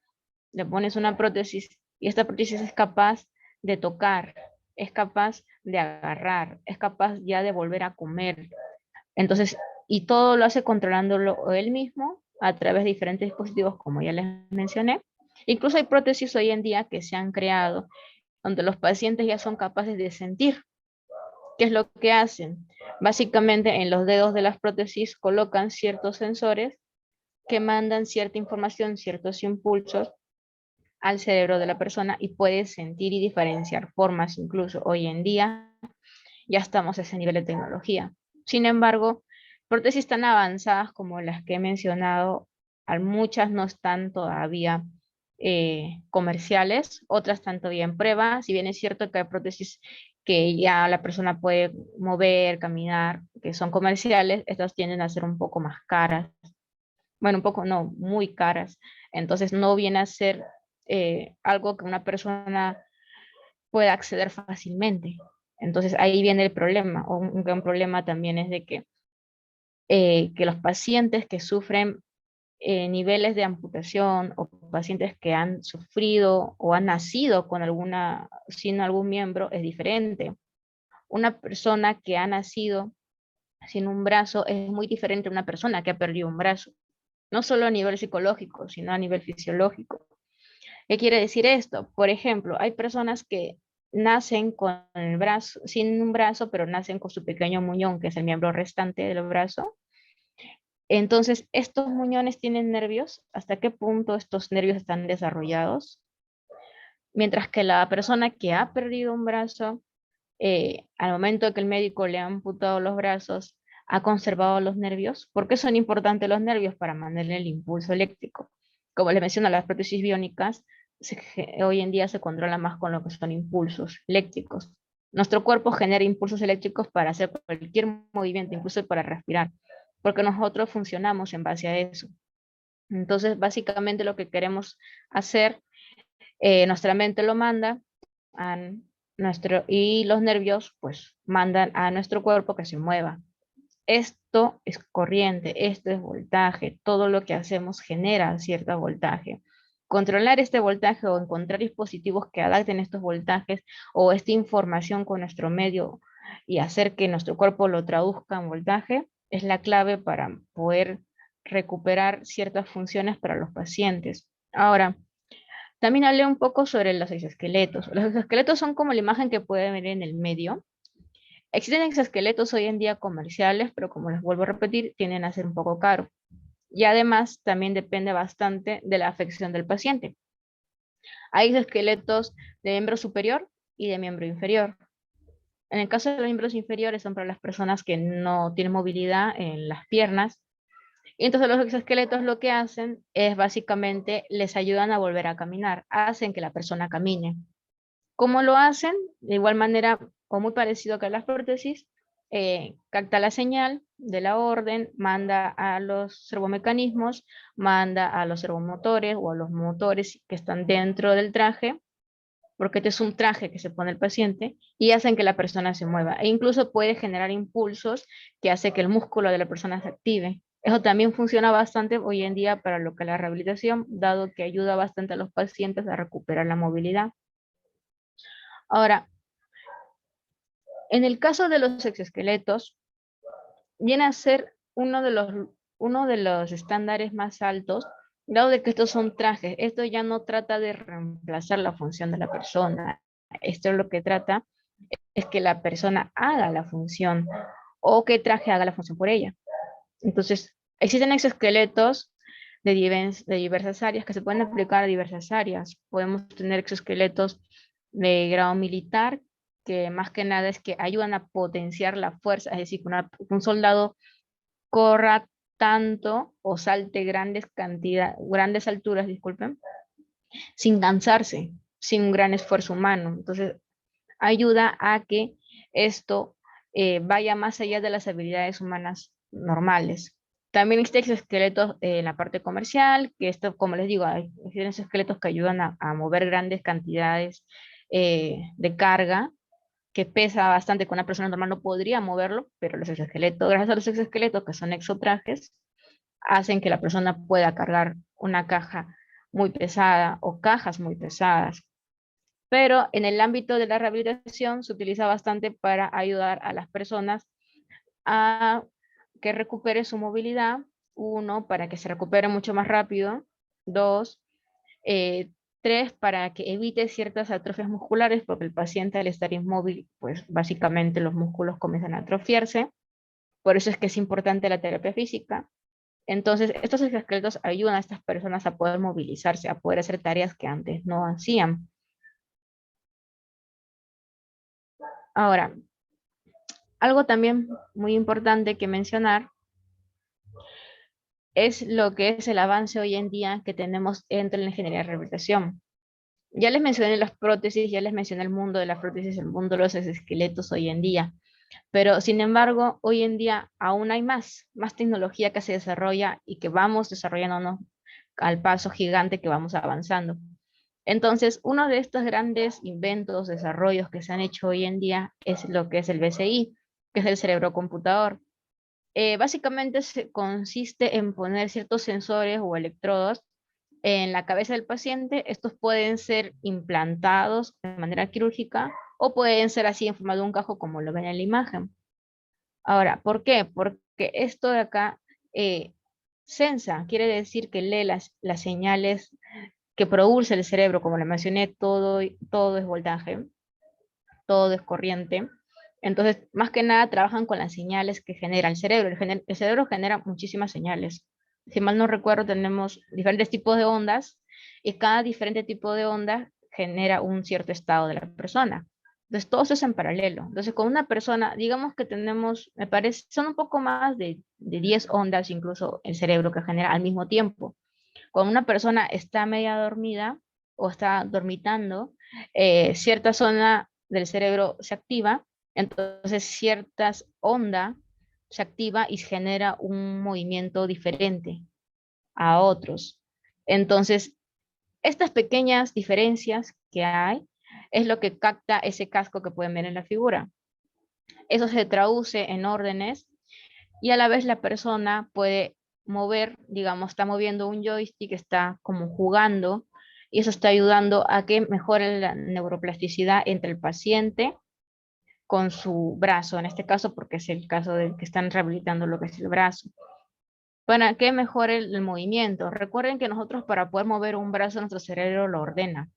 le pones una prótesis y esta prótesis es capaz de tocar, es capaz de agarrar, es capaz ya de volver a comer. Entonces, y todo lo hace controlándolo él mismo a través de diferentes dispositivos, como ya les mencioné. Incluso hay prótesis hoy en día que se han creado, donde los pacientes ya son capaces de sentir. ¿Qué es lo que hacen? Básicamente en los dedos de las prótesis colocan ciertos sensores que mandan cierta información, ciertos impulsos al cerebro de la persona y puede sentir y diferenciar formas. Incluso hoy en día ya estamos a ese nivel de tecnología. Sin embargo, prótesis tan avanzadas como las que he mencionado, muchas no están todavía comerciales, otras están todavía en prueba. Si bien es cierto que hay prótesis que ya la persona puede mover, caminar, que son comerciales, estas tienden a ser un poco más caras. Bueno, un poco no, muy caras. Entonces no viene a ser algo que una persona pueda acceder fácilmente. Entonces ahí viene el problema. Un gran problema también es de que los pacientes que sufren niveles de amputación o pacientes que han sufrido o han nacido con sin algún miembro es diferente. Una persona que ha nacido sin un brazo es muy diferente a una persona que ha perdido un brazo. No solo a nivel psicológico, sino a nivel fisiológico. ¿Qué quiere decir esto? Por ejemplo, hay personas que nacen con el brazo, sin un brazo, pero nacen con su pequeño muñón, que es el miembro restante del brazo. Entonces, ¿estos muñones tienen nervios? ¿Hasta qué punto estos nervios están desarrollados? Mientras que la persona que ha perdido un brazo, al momento de que el médico le ha amputado los brazos, ha conservado los nervios. ¿Por qué son importantes los nervios? Para mantener el impulso eléctrico. Como les menciono, las prótesis biónicas hoy en día se controla más con lo que son impulsos eléctricos. Nuestro cuerpo genera impulsos eléctricos para hacer cualquier movimiento, incluso para respirar. porque nosotros funcionamos en base a eso. Entonces, básicamente lo que queremos hacer, nuestra mente lo manda a y los nervios pues mandan a nuestro cuerpo que se mueva. Esto es corriente, esto es voltaje, todo lo que hacemos genera cierto voltaje. Controlar este voltaje o encontrar dispositivos que adapten estos voltajes o esta información con nuestro medio y hacer que nuestro cuerpo lo traduzca en voltaje es la clave para poder recuperar ciertas funciones para los pacientes. Ahora, también hablé un poco sobre los exoesqueletos. Los exoesqueletos son como la imagen que pueden ver en el medio. Existen exoesqueletos hoy en día comerciales, pero como les vuelvo a repetir, tienden a ser un poco caros. Y además también depende bastante de la afección del paciente. Hay exoesqueletos de miembro superior y de miembro inferior. En el caso de los miembros inferiores son para las personas que no tienen movilidad en las piernas. Y entonces los exoesqueletos lo que hacen es básicamente les ayudan a volver a caminar, hacen que la persona camine. ¿Cómo lo hacen? De igual manera, o muy parecido que a las prótesis, capta la señal de la orden, manda a los servomecanismos, manda a los servomotores o a los motores que están dentro del traje, porque este es un traje que se pone el paciente, y hacen que la persona se mueva. E incluso puede generar impulsos que hace que el músculo de la persona se active. Eso también funciona bastante hoy en día para lo que es la rehabilitación, dado que ayuda bastante a los pacientes a recuperar la movilidad. Ahora, en el caso de los exoesqueletos, viene a ser uno de los estándares más altos, dado de que estos son trajes. Esto ya no trata de reemplazar la función de la persona. Esto lo que trata es que la persona haga la función o que el traje haga la función por ella. Entonces, existen exoesqueletos de diversas áreas que se pueden aplicar a diversas áreas. Podemos tener exoesqueletos de grado militar, que más que nada es que ayudan a potenciar la fuerza, es decir, que un soldado corra tanto o salte grandes alturas, disculpen, sin cansarse, sin un gran esfuerzo humano. Entonces, ayuda a que esto vaya más allá de las habilidades humanas normales. También existen esqueletos en la parte comercial, que esto, como les digo, existen esos esqueletos que ayudan a mover grandes cantidades de carga, que pesa bastante, que una persona normal no podría moverlo, pero los exoesqueletos, gracias a los exoesqueletos, que son exotrajes, hacen que la persona pueda cargar una caja muy pesada o cajas muy pesadas. Pero en el ámbito de la rehabilitación se utiliza bastante para ayudar a las personas a que recupere su movilidad. Uno, para que se recupere mucho más rápido. Dos, tres, para que evite ciertas atrofias musculares, porque el paciente al estar inmóvil, pues básicamente los músculos comienzan a atrofiarse. Por eso es que es importante la terapia física. Entonces, estos exoesqueletos ayudan a estas personas a poder movilizarse, a poder hacer tareas que antes no hacían. Ahora, algo también muy importante que mencionar es lo que es el avance hoy en día que tenemos dentro de la ingeniería de rehabilitación. Ya les mencioné las prótesis, ya les mencioné el mundo de las prótesis, el mundo de los exoesqueletos hoy en día, pero sin embargo, hoy en día aún hay más tecnología que se desarrolla y que vamos desarrollándonos al paso gigante que vamos avanzando. Entonces, uno de estos grandes inventos, desarrollos que se han hecho hoy en día es lo que es el BCI, que es el cerebro computador. Básicamente consiste en poner ciertos sensores o electrodos en la cabeza del paciente. Estos pueden ser implantados de manera quirúrgica o pueden ser así en forma de un cajo como lo ven en la imagen. Ahora, ¿por qué? Porque esto de acá sensa, quiere decir que lee las señales que produce el cerebro. Como le mencioné, todo es voltaje, todo es corriente. Entonces, más que nada, trabajan con las señales que genera el cerebro. El cerebro genera muchísimas señales. Si mal no recuerdo, tenemos diferentes tipos de ondas y cada diferente tipo de onda genera un cierto estado de la persona. Entonces, todo eso es en paralelo. Entonces, con una persona, digamos que tenemos, me parece, son un poco más de 10 ondas incluso el cerebro que genera al mismo tiempo. Cuando una persona está media dormida o está dormitando, cierta zona del cerebro se activa, entonces ciertas ondas se activa y genera un movimiento diferente a otros. Entonces, estas pequeñas diferencias que hay es lo que capta ese casco que pueden ver en la figura. Eso se traduce en órdenes y a la vez la persona puede mover, digamos, está moviendo un joystick, está como jugando, y eso está ayudando a que mejore la neuroplasticidad entre el paciente con su brazo, en este caso porque es el caso del que están rehabilitando lo que es el brazo. Para que mejore el movimiento. Recuerden que nosotros para poder mover un brazo, nuestro cerebro lo ordena.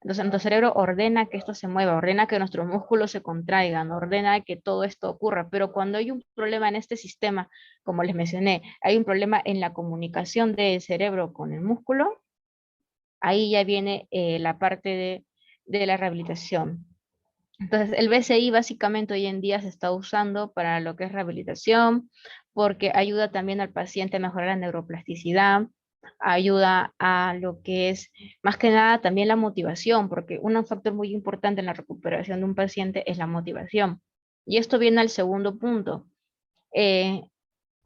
Entonces nuestro cerebro ordena que esto se mueva, ordena que nuestros músculos se contraigan, ordena que todo esto ocurra. Pero cuando hay un problema en este sistema, como les mencioné, hay un problema en la comunicación del cerebro con el músculo, ahí ya viene la parte de la rehabilitación. Entonces, el BCI básicamente hoy en día se está usando para lo que es rehabilitación, porque ayuda también al paciente a mejorar la neuroplasticidad, ayuda a lo que es, más que nada, también la motivación, porque un factor muy importante en la recuperación de un paciente es la motivación. Y esto viene al segundo punto. Eh,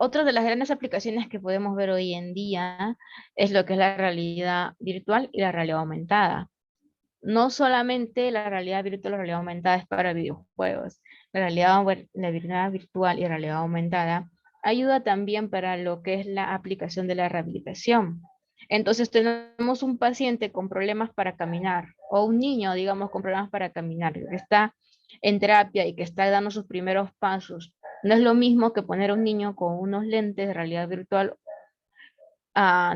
Otra de las grandes aplicaciones que podemos ver hoy en día es lo que es la realidad virtual y la realidad aumentada. No solamente la realidad virtual o realidad aumentada es para videojuegos. La realidad virtual y realidad aumentada ayuda también para lo que es la aplicación de la rehabilitación. Entonces tenemos un paciente con problemas para caminar o un niño, digamos, con problemas para caminar, que está en terapia y que está dando sus primeros pasos. No es lo mismo que poner a un niño con unos lentes de realidad virtual,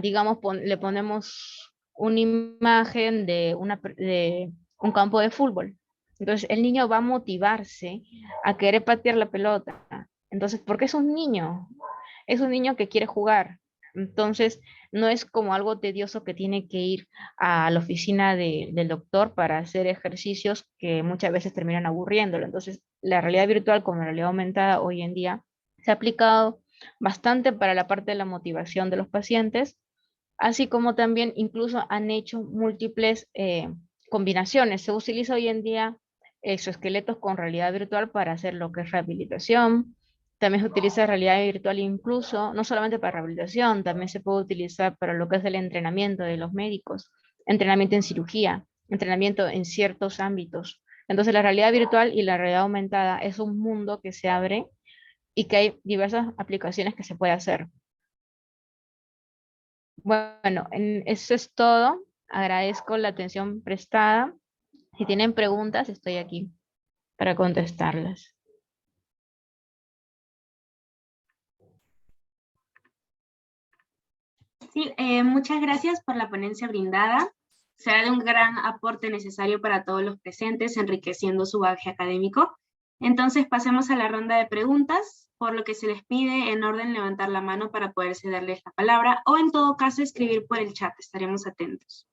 digamos, le ponemos una imagen de un campo de fútbol. Entonces el niño va a motivarse a querer patear la pelota. Entonces, porque es un niño que quiere jugar. Entonces, no es como algo tedioso que tiene que ir a la oficina del doctor para hacer ejercicios que muchas veces terminan aburriéndolo. Entonces, la realidad virtual como la realidad aumentada hoy en día se ha aplicado bastante para la parte de la motivación de los pacientes, así como también incluso han hecho múltiples combinaciones. Se utiliza hoy en día exoesqueletos con realidad virtual para hacer lo que es rehabilitación. También se utiliza realidad virtual incluso, no solamente para rehabilitación, también se puede utilizar para lo que es el entrenamiento de los médicos, entrenamiento en cirugía, entrenamiento en ciertos ámbitos. Entonces la realidad virtual y la realidad aumentada es un mundo que se abre y que hay diversas aplicaciones que se puede hacer. Bueno, eso es todo. Agradezco la atención prestada. Si tienen preguntas, estoy aquí para contestarlas. Sí, muchas gracias por la ponencia brindada. Será de un gran aporte necesario para todos los presentes, enriqueciendo su bagaje académico. Entonces pasemos a la ronda de preguntas, por lo que se les pide en orden levantar la mano para poder cederles la palabra o en todo caso escribir por el chat, estaremos atentos.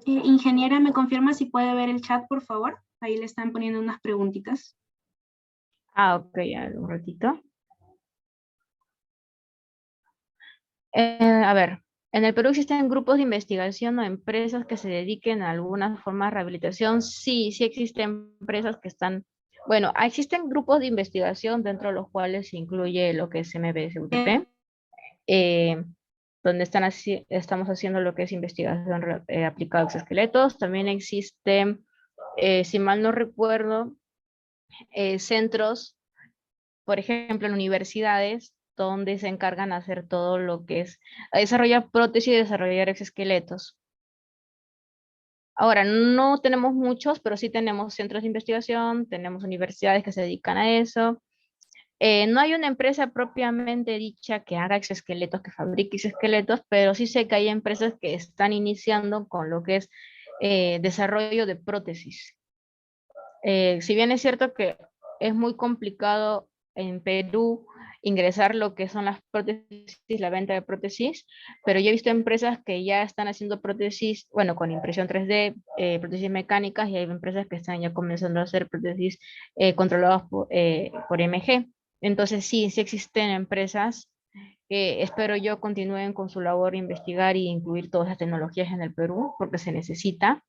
Ingeniera, ¿me confirma si puede ver el chat, por favor? Ahí le están poniendo unas preguntitas. Ok, un ratito. A ver, en el Perú existen grupos de investigación o empresas que se dediquen a alguna forma de rehabilitación. Sí, sí existen empresas que están, bueno, existen grupos de investigación dentro de los cuales se incluye lo que es MBS UTP, donde estamos haciendo lo que es investigación aplicada a exoesqueletos. También existen, si mal no recuerdo, centros, por ejemplo, en universidades, donde se encargan de hacer todo lo que es desarrollar prótesis y desarrollar exoesqueletos. Ahora, no tenemos muchos, pero sí tenemos centros de investigación, tenemos universidades que se dedican a eso. No hay una empresa propiamente dicha que haga exoesqueletos, que fabrique exoesqueletos, pero sí sé que hay empresas que están iniciando con lo que es desarrollo de prótesis. Si bien es cierto que es muy complicado en Perú ingresar lo que son las prótesis, la venta de prótesis, pero yo he visto empresas que ya están haciendo prótesis, bueno, con impresión 3D, prótesis mecánicas, y hay empresas que están ya comenzando a hacer prótesis controladas por MG. Entonces sí, sí existen empresas que espero yo continúen con su labor, investigar y incluir todas las tecnologías en el Perú, porque se necesita.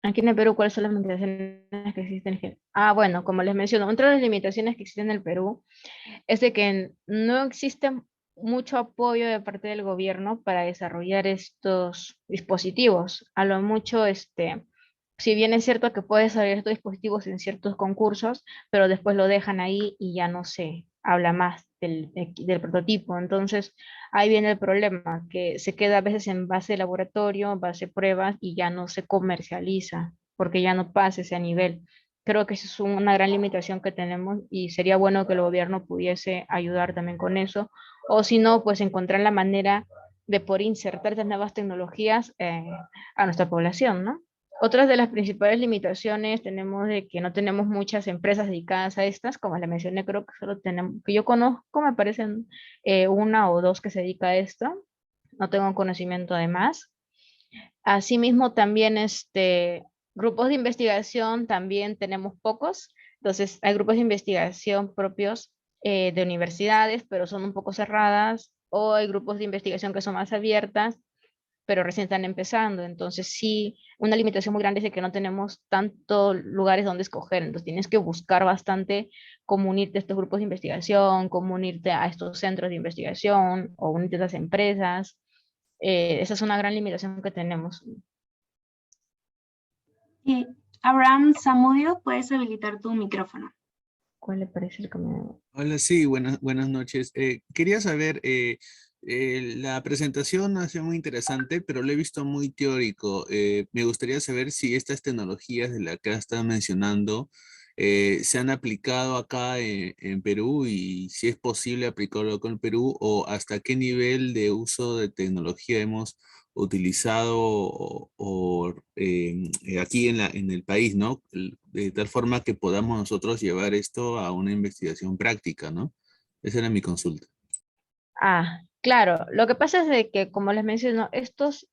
Aquí en el Perú, ¿cuáles son las limitaciones que existen? Ah, bueno, como les menciono, otra de las limitaciones que existen en el Perú es de que no existe mucho apoyo de parte del gobierno para desarrollar estos dispositivos. A lo mucho, si bien es cierto que puedes desarrollar estos dispositivos en ciertos concursos, pero después lo dejan ahí y ya no se habla más del prototipo. Entonces, ahí viene el problema, que se queda a veces en base de laboratorio, en base de pruebas y ya no se comercializa, porque ya no pasa ese nivel. Creo que esa es una gran limitación que tenemos y sería bueno que el gobierno pudiese ayudar también con eso, o si no, pues encontrar la manera de poder insertar estas nuevas tecnologías a nuestra población, ¿no? Otras de las principales limitaciones tenemos de que no tenemos muchas empresas dedicadas a estas, como le mencioné, creo que solo tenemos, que yo conozco, me parecen una o dos que se dedica a esto, no tengo conocimiento de más. Asimismo, también grupos de investigación también tenemos pocos, entonces hay grupos de investigación propios de universidades, pero son un poco cerradas, o hay grupos de investigación que son más abiertas, pero recién están empezando. Entonces sí, una limitación muy grande es de que no tenemos tantos lugares donde escoger. Entonces tienes que buscar bastante cómo unirte a estos grupos de investigación, cómo unirte a estos centros de investigación o unirte a estas empresas. Esa es una gran limitación que tenemos. Y Abraham Zamudio, puedes habilitar tu micrófono. ¿Cuál le parece el camino? Hola, sí, buenas noches. Quería saber, la presentación ha sido muy interesante, pero lo he visto muy teórico. Me gustaría saber si estas tecnologías de las que estás mencionando se han aplicado acá en Perú y si es posible aplicarlo con el Perú o hasta qué nivel de uso de tecnología hemos utilizado aquí en el país, ¿no? De tal forma que podamos nosotros llevar esto a una investigación práctica, ¿no? Esa era mi consulta. Ah, claro. Lo que pasa es de que, como les menciono, estos,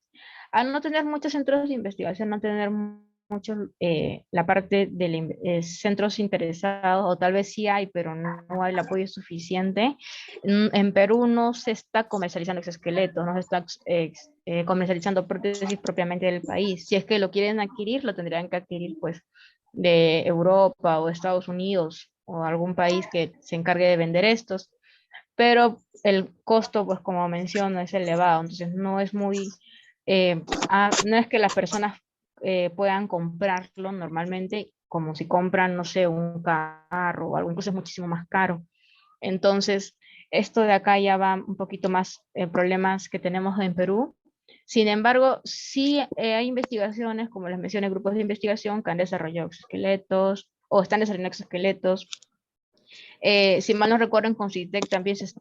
al no tener muchos centros de investigación, no tener muchos, la parte de centros interesados, o tal vez sí hay, pero no hay el apoyo suficiente. En Perú no se está comercializando exoesqueletos, no se está comercializando prótesis propiamente del país. Si es que lo quieren adquirir, lo tendrían que adquirir pues de Europa o Estados Unidos o algún país que se encargue de vender estos, pero el costo, pues como menciono, es elevado, entonces no es muy, no es que las personas puedan comprarlo normalmente, como si compran, no sé, un carro o algo, incluso es muchísimo más caro. Entonces, esto de acá ya va un poquito más problemas que tenemos en Perú. Sin embargo, sí hay investigaciones, como les mencioné, grupos de investigación que han desarrollado exoesqueletos o están desarrollando exoesqueletos. Si mal no recuerdo, en Concitec también se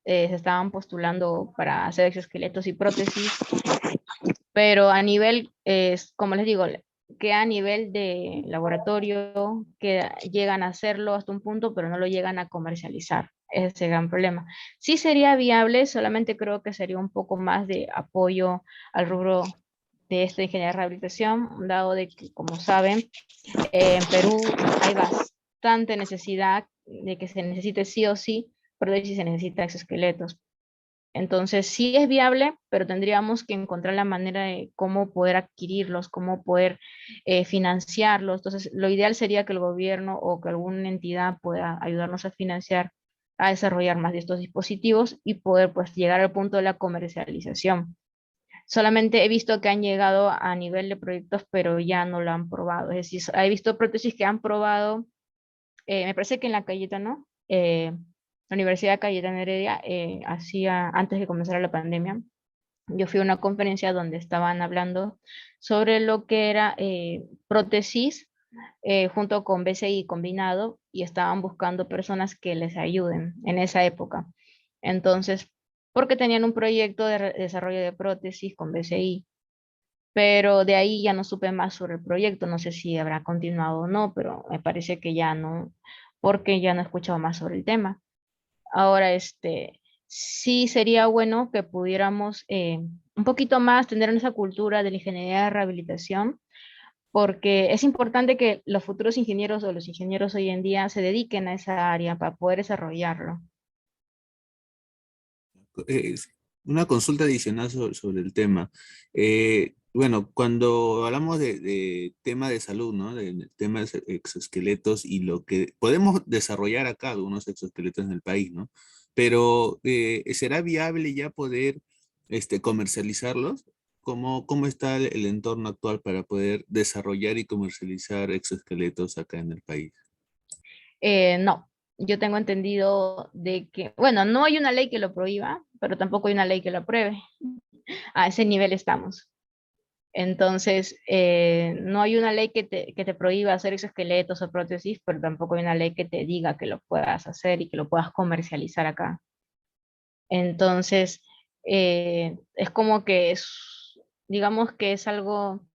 estaban postulando para hacer exoesqueletos y prótesis, pero a nivel, como les digo, que a nivel de laboratorio, que llegan a hacerlo hasta un punto, pero no lo llegan a comercializar. Ese es el gran problema. Sí sería viable, solamente creo que sería un poco más de apoyo al rubro de esta ingeniería de rehabilitación, dado de que, como saben, en Perú hay bastante necesidad de que se necesite sí o sí, pero si se necesita exoesqueletos. Entonces sí es viable, pero tendríamos que encontrar la manera de cómo poder adquirirlos, cómo poder financiarlos. Entonces lo ideal sería que el gobierno o que alguna entidad pueda ayudarnos a financiar, a desarrollar más de estos dispositivos y poder pues llegar al punto de la comercialización. Solamente he visto que han llegado a nivel de proyectos, pero ya no lo han probado. Es decir, he visto prótesis que han probado, me parece que en la Cayetano, la Universidad Cayetano Heredia, hacía, antes de comenzar la pandemia, yo fui a una conferencia donde estaban hablando sobre lo que era prótesis junto con BCI combinado y estaban buscando personas que les ayuden en esa época. Entonces, porque tenían un proyecto de desarrollo de prótesis con BCI, pero de ahí ya no supe más sobre el proyecto, no sé si habrá continuado o no, pero me parece que ya no, porque ya no he escuchado más sobre el tema. Ahora, sí sería bueno que pudiéramos un poquito más tener esa cultura de la ingeniería de rehabilitación, porque es importante que los futuros ingenieros o los ingenieros hoy en día se dediquen a esa área para poder desarrollarlo. Sí, una consulta adicional sobre el tema. Bueno, cuando hablamos de tema de salud, ¿no? De temas de exoesqueletos y lo que podemos desarrollar acá algunos exoesqueletos en el país, ¿no? Pero ¿será viable ya poder comercializarlos? ¿Cómo está el entorno actual para poder desarrollar y comercializar exoesqueletos acá en el país? No, yo tengo entendido de que, bueno, no hay una ley que lo prohíba, pero tampoco hay una ley que lo apruebe. A ese nivel estamos. Entonces, no hay una ley que te prohíba hacer exoesqueletos o prótesis, pero tampoco hay una ley que te diga que lo puedas hacer y que lo puedas comercializar acá. Entonces, es como que es, digamos que es algo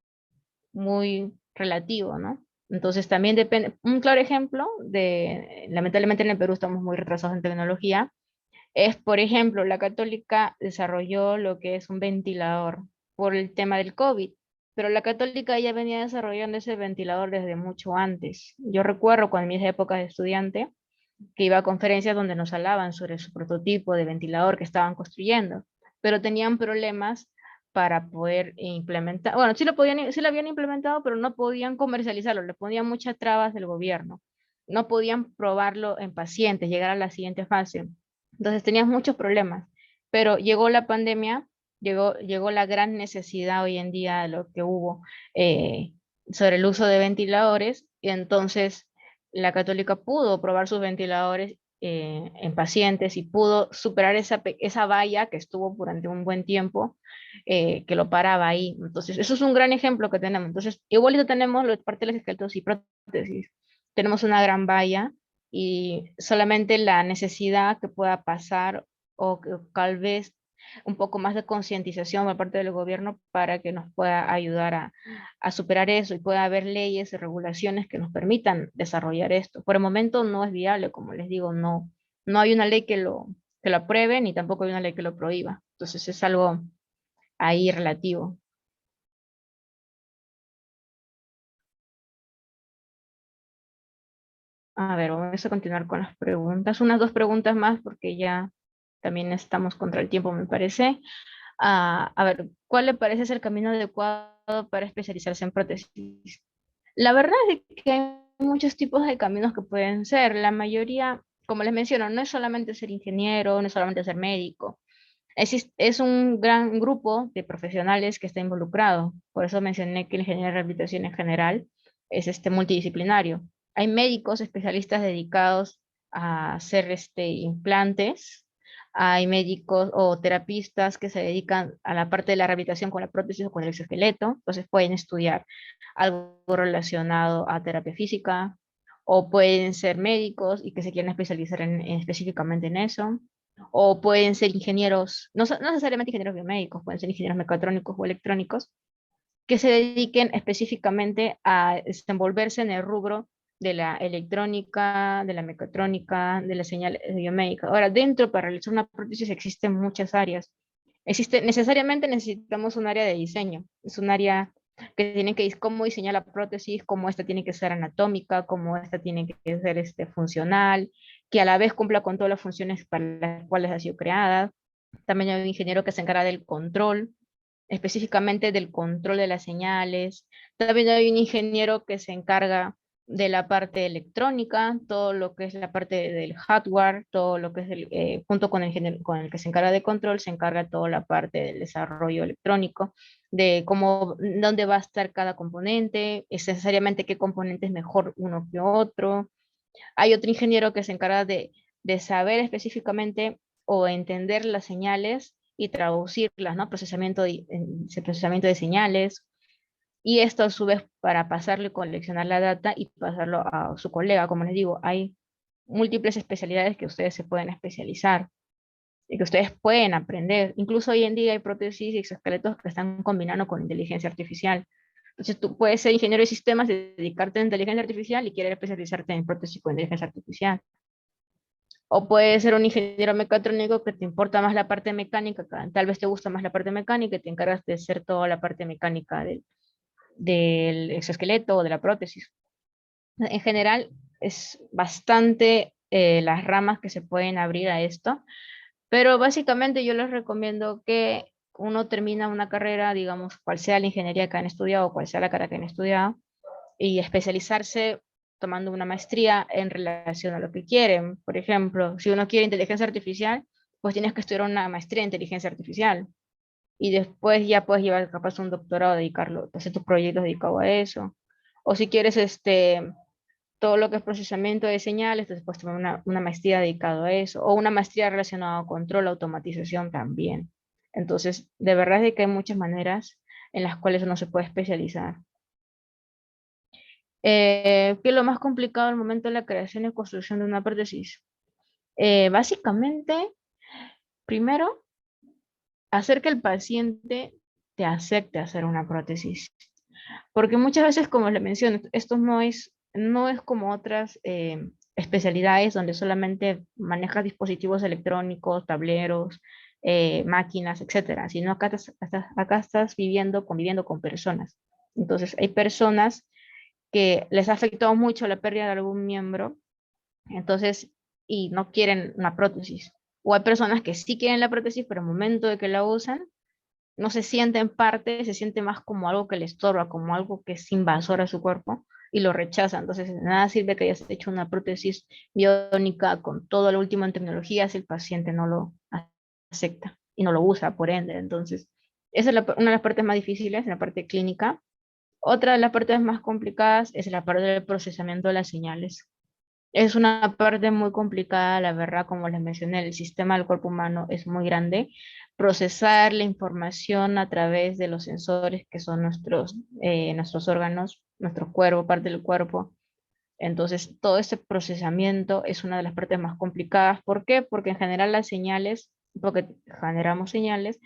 muy relativo, ¿no? Entonces también depende, un claro ejemplo de, lamentablemente en el Perú estamos muy retrasados en tecnología, es, por ejemplo, la Católica desarrolló lo que es un ventilador por el tema del COVID, pero la Católica ya venía desarrollando ese ventilador desde mucho antes. Yo recuerdo cuando en mis épocas de estudiante que iba a conferencias donde nos hablaban sobre su prototipo de ventilador que estaban construyendo, pero tenían problemas para poder implementar, bueno, sí lo podían, sí lo habían implementado, pero no podían comercializarlo, le ponían muchas trabas del gobierno, no podían probarlo en pacientes, llegar a la siguiente fase. Entonces tenían muchos problemas, pero llegó la pandemia, llegó la gran necesidad hoy en día de lo que hubo sobre el uso de ventiladores, y entonces la Católica pudo probar sus ventiladores en pacientes y pudo superar esa valla que estuvo durante un buen tiempo, que lo paraba ahí. Entonces, eso es un gran ejemplo que tenemos. Entonces, igualito tenemos los parte de los esqueletos y prótesis. Tenemos una gran valla y solamente la necesidad que pueda pasar o que tal vez un poco más de concientización por parte del gobierno para que nos pueda ayudar a superar eso y pueda haber leyes y regulaciones que nos permitan desarrollar esto. Por el momento no es viable, como les digo, no hay una ley que lo apruebe ni tampoco hay una ley que lo prohíba. Entonces es algo ahí relativo. A ver, vamos a continuar con las preguntas. Unas dos preguntas más porque ya también estamos contra el tiempo, me parece. A ver, ¿cuál le parece ser el camino adecuado para especializarse en prótesis? La verdad es que hay muchos tipos de caminos que pueden ser. La mayoría, como les menciono, no es solamente ser ingeniero, no es solamente ser médico. Es un gran grupo de profesionales que está involucrado. Por eso mencioné que la ingeniería de rehabilitación en general es multidisciplinario. Hay médicos especialistas dedicados a hacer implantes. Hay médicos o terapistas que se dedican a la parte de la rehabilitación con la prótesis o con el exoesqueleto. Entonces pueden estudiar algo relacionado a terapia física o pueden ser médicos y que se quieran especializar específicamente en eso o pueden ser ingenieros, no necesariamente ingenieros biomédicos, pueden ser ingenieros mecatrónicos o electrónicos, que se dediquen específicamente a desenvolverse en el rubro de la electrónica, de la mecatrónica, de la señal biomédica. Ahora, dentro para realizar una prótesis existen muchas áreas. Necesariamente necesitamos un área de diseño, es un área que tiene que cómo diseñar la prótesis, cómo esta tiene que ser anatómica, cómo esta tiene que ser funcional, que a la vez cumpla con todas las funciones para las cuales ha sido creada. También hay un ingeniero que se encarga del control, específicamente del control de las señales. También hay un ingeniero que se encarga de la parte electrónica, todo lo que es la parte del hardware, todo lo que es junto con con el que se encarga de control, se encarga toda la parte del desarrollo electrónico, de cómo, dónde va a estar cada componente, es necesariamente qué componente es mejor uno que otro. Hay otro ingeniero que se encarga de saber específicamente o entender las señales y traducirlas, ¿no? Procesamiento de señales. Y esto a su vez para pasarle, coleccionar la data y pasarlo a su colega. Como les digo, hay múltiples especialidades que ustedes se pueden especializar y que ustedes pueden aprender. Incluso hoy en día hay prótesis y exoesqueletos que están combinando con inteligencia artificial. Entonces tú puedes ser ingeniero de sistemas, dedicarte a inteligencia artificial y querer especializarte en prótesis con inteligencia artificial. O puedes ser un ingeniero mecatrónico que te importa más la parte mecánica, tal vez te gusta más la parte mecánica y te encargas de hacer toda la parte mecánica del exoesqueleto o de la prótesis. En general, es bastante las ramas que se pueden abrir a esto, pero básicamente yo les recomiendo que uno termina una carrera, digamos, cual sea la ingeniería que han estudiado o cual sea la carrera que han estudiado, y especializarse tomando una maestría en relación a lo que quieren. Por ejemplo, si uno quiere inteligencia artificial, pues tienes que estudiar una maestría en inteligencia artificial y después ya puedes llevar capaz un doctorado, dedicarlo, hacer tus proyectos dedicados a eso. O si quieres todo lo que es procesamiento de señales, entonces puedes tomar una maestría dedicada a eso, o una maestría relacionada a control, automatización también. Entonces, de verdad es de que hay muchas maneras en las cuales uno se puede especializar. ¿Qué es lo más complicado al momento de la creación y construcción de una prótesis? Básicamente, primero, hacer que el paciente te acepte hacer una prótesis. Porque muchas veces, como le menciono, esto no es como otras especialidades donde solamente manejas dispositivos electrónicos, tableros, máquinas, etcétera, sino acá estás conviviendo con personas. Entonces, hay personas que les ha afectado mucho la pérdida de algún miembro, entonces, y no quieren una prótesis. O hay personas que sí quieren la prótesis, pero al momento de que la usan, no se sienten parte, se siente más como algo que les estorba, como algo que es invasor a su cuerpo y lo rechazan. Entonces, de nada sirve que hayas hecho una prótesis biónica con todo lo último en tecnología si el paciente no lo acepta y no lo usa, por ende. Entonces, esa es una de las partes más difíciles, en la parte clínica. Otra de las partes más complicadas es la parte del procesamiento de las señales. Es una parte muy complicada, la verdad, como les mencioné, el sistema del cuerpo humano es muy grande. Procesar la información a través de los sensores que son nuestros órganos, nuestro cuerpo, parte del cuerpo. Entonces, todo ese procesamiento es una de las partes más complicadas. ¿Por qué? Porque en general las señales, porque generamos señales,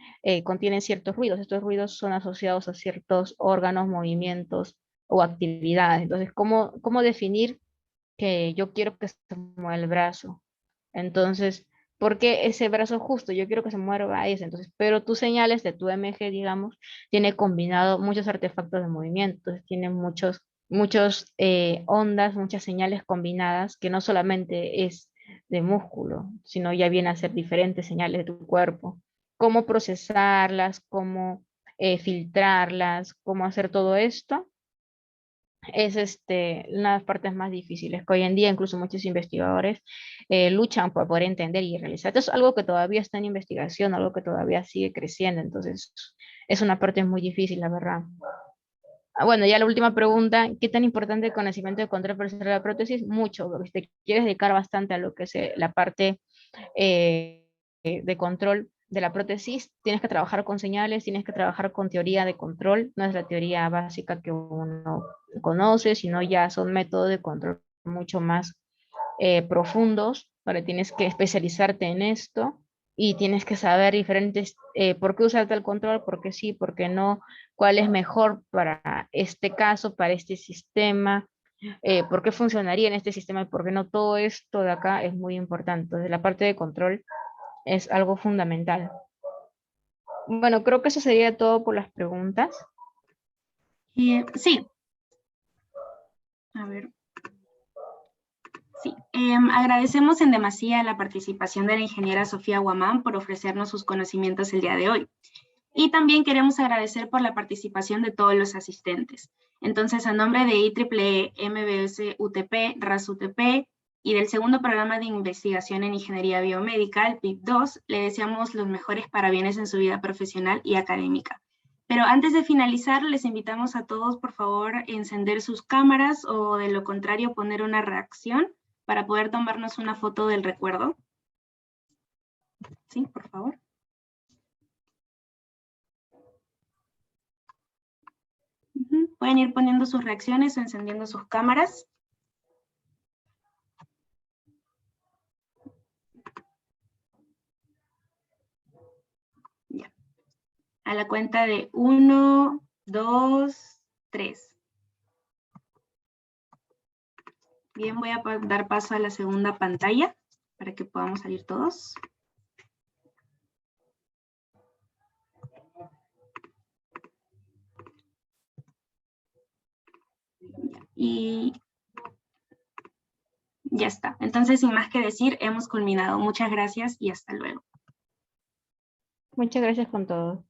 contienen ciertos ruidos. Estos ruidos son asociados a ciertos órganos, movimientos o actividades. Entonces, ¿cómo definir que yo quiero que se mueva el brazo? Entonces, ¿por qué ese brazo justo? Yo quiero que se mueva ese. Entonces, pero tus señales de tu MG, digamos, tiene combinado muchos artefactos de movimiento, entonces tiene muchos ondas, muchas señales combinadas que no solamente es de músculo, sino ya viene a ser diferentes señales de tu cuerpo. Cómo procesarlas, cómo filtrarlas, cómo hacer todo esto es una de las partes más difíciles, que hoy en día incluso muchos investigadores luchan por poder entender y realizar. Esto es algo que todavía está en investigación, algo que todavía sigue creciendo, entonces es una parte muy difícil, la verdad. Bueno, ya la última pregunta, ¿qué tan importante el conocimiento de control para hacer la prótesis? Mucho, porque si te quieres dedicar bastante a lo que es la parte de control de la prótesis, tienes que trabajar con señales, tienes que trabajar con teoría de control, no es la teoría básica que uno conoce, sino ya son métodos de control mucho más profundos, para tienes que especializarte en esto y tienes que saber diferentes, por qué usar tal control, por qué sí, por qué no, cuál es mejor para este caso, para este sistema, por qué funcionaría en este sistema y por qué no. Todo esto de acá es muy importante. Entonces, la parte de control es algo fundamental. Bueno, creo que eso sería todo por las preguntas. Sí. A ver. Sí, agradecemos en demasía la participación de la ingeniera Sofía Guamán por ofrecernos sus conocimientos el día de hoy. Y también queremos agradecer por la participación de todos los asistentes. Entonces, a nombre de IEEE, MBS UTP, RAS UTP y del segundo programa de investigación en ingeniería biomédica, el PIP2, le deseamos los mejores parabienes en su vida profesional y académica. Pero antes de finalizar, les invitamos a todos, por favor, a encender sus cámaras o de lo contrario, poner una reacción para poder tomarnos una foto del recuerdo. Sí, por favor. Pueden ir poniendo sus reacciones o encendiendo sus cámaras. Ya. A la cuenta de 1, 2, 3. Bien, voy a dar paso a la segunda pantalla para que podamos salir todos. Y ya está. Entonces, sin más que decir, hemos culminado. Muchas gracias y hasta luego. Muchas gracias con todo.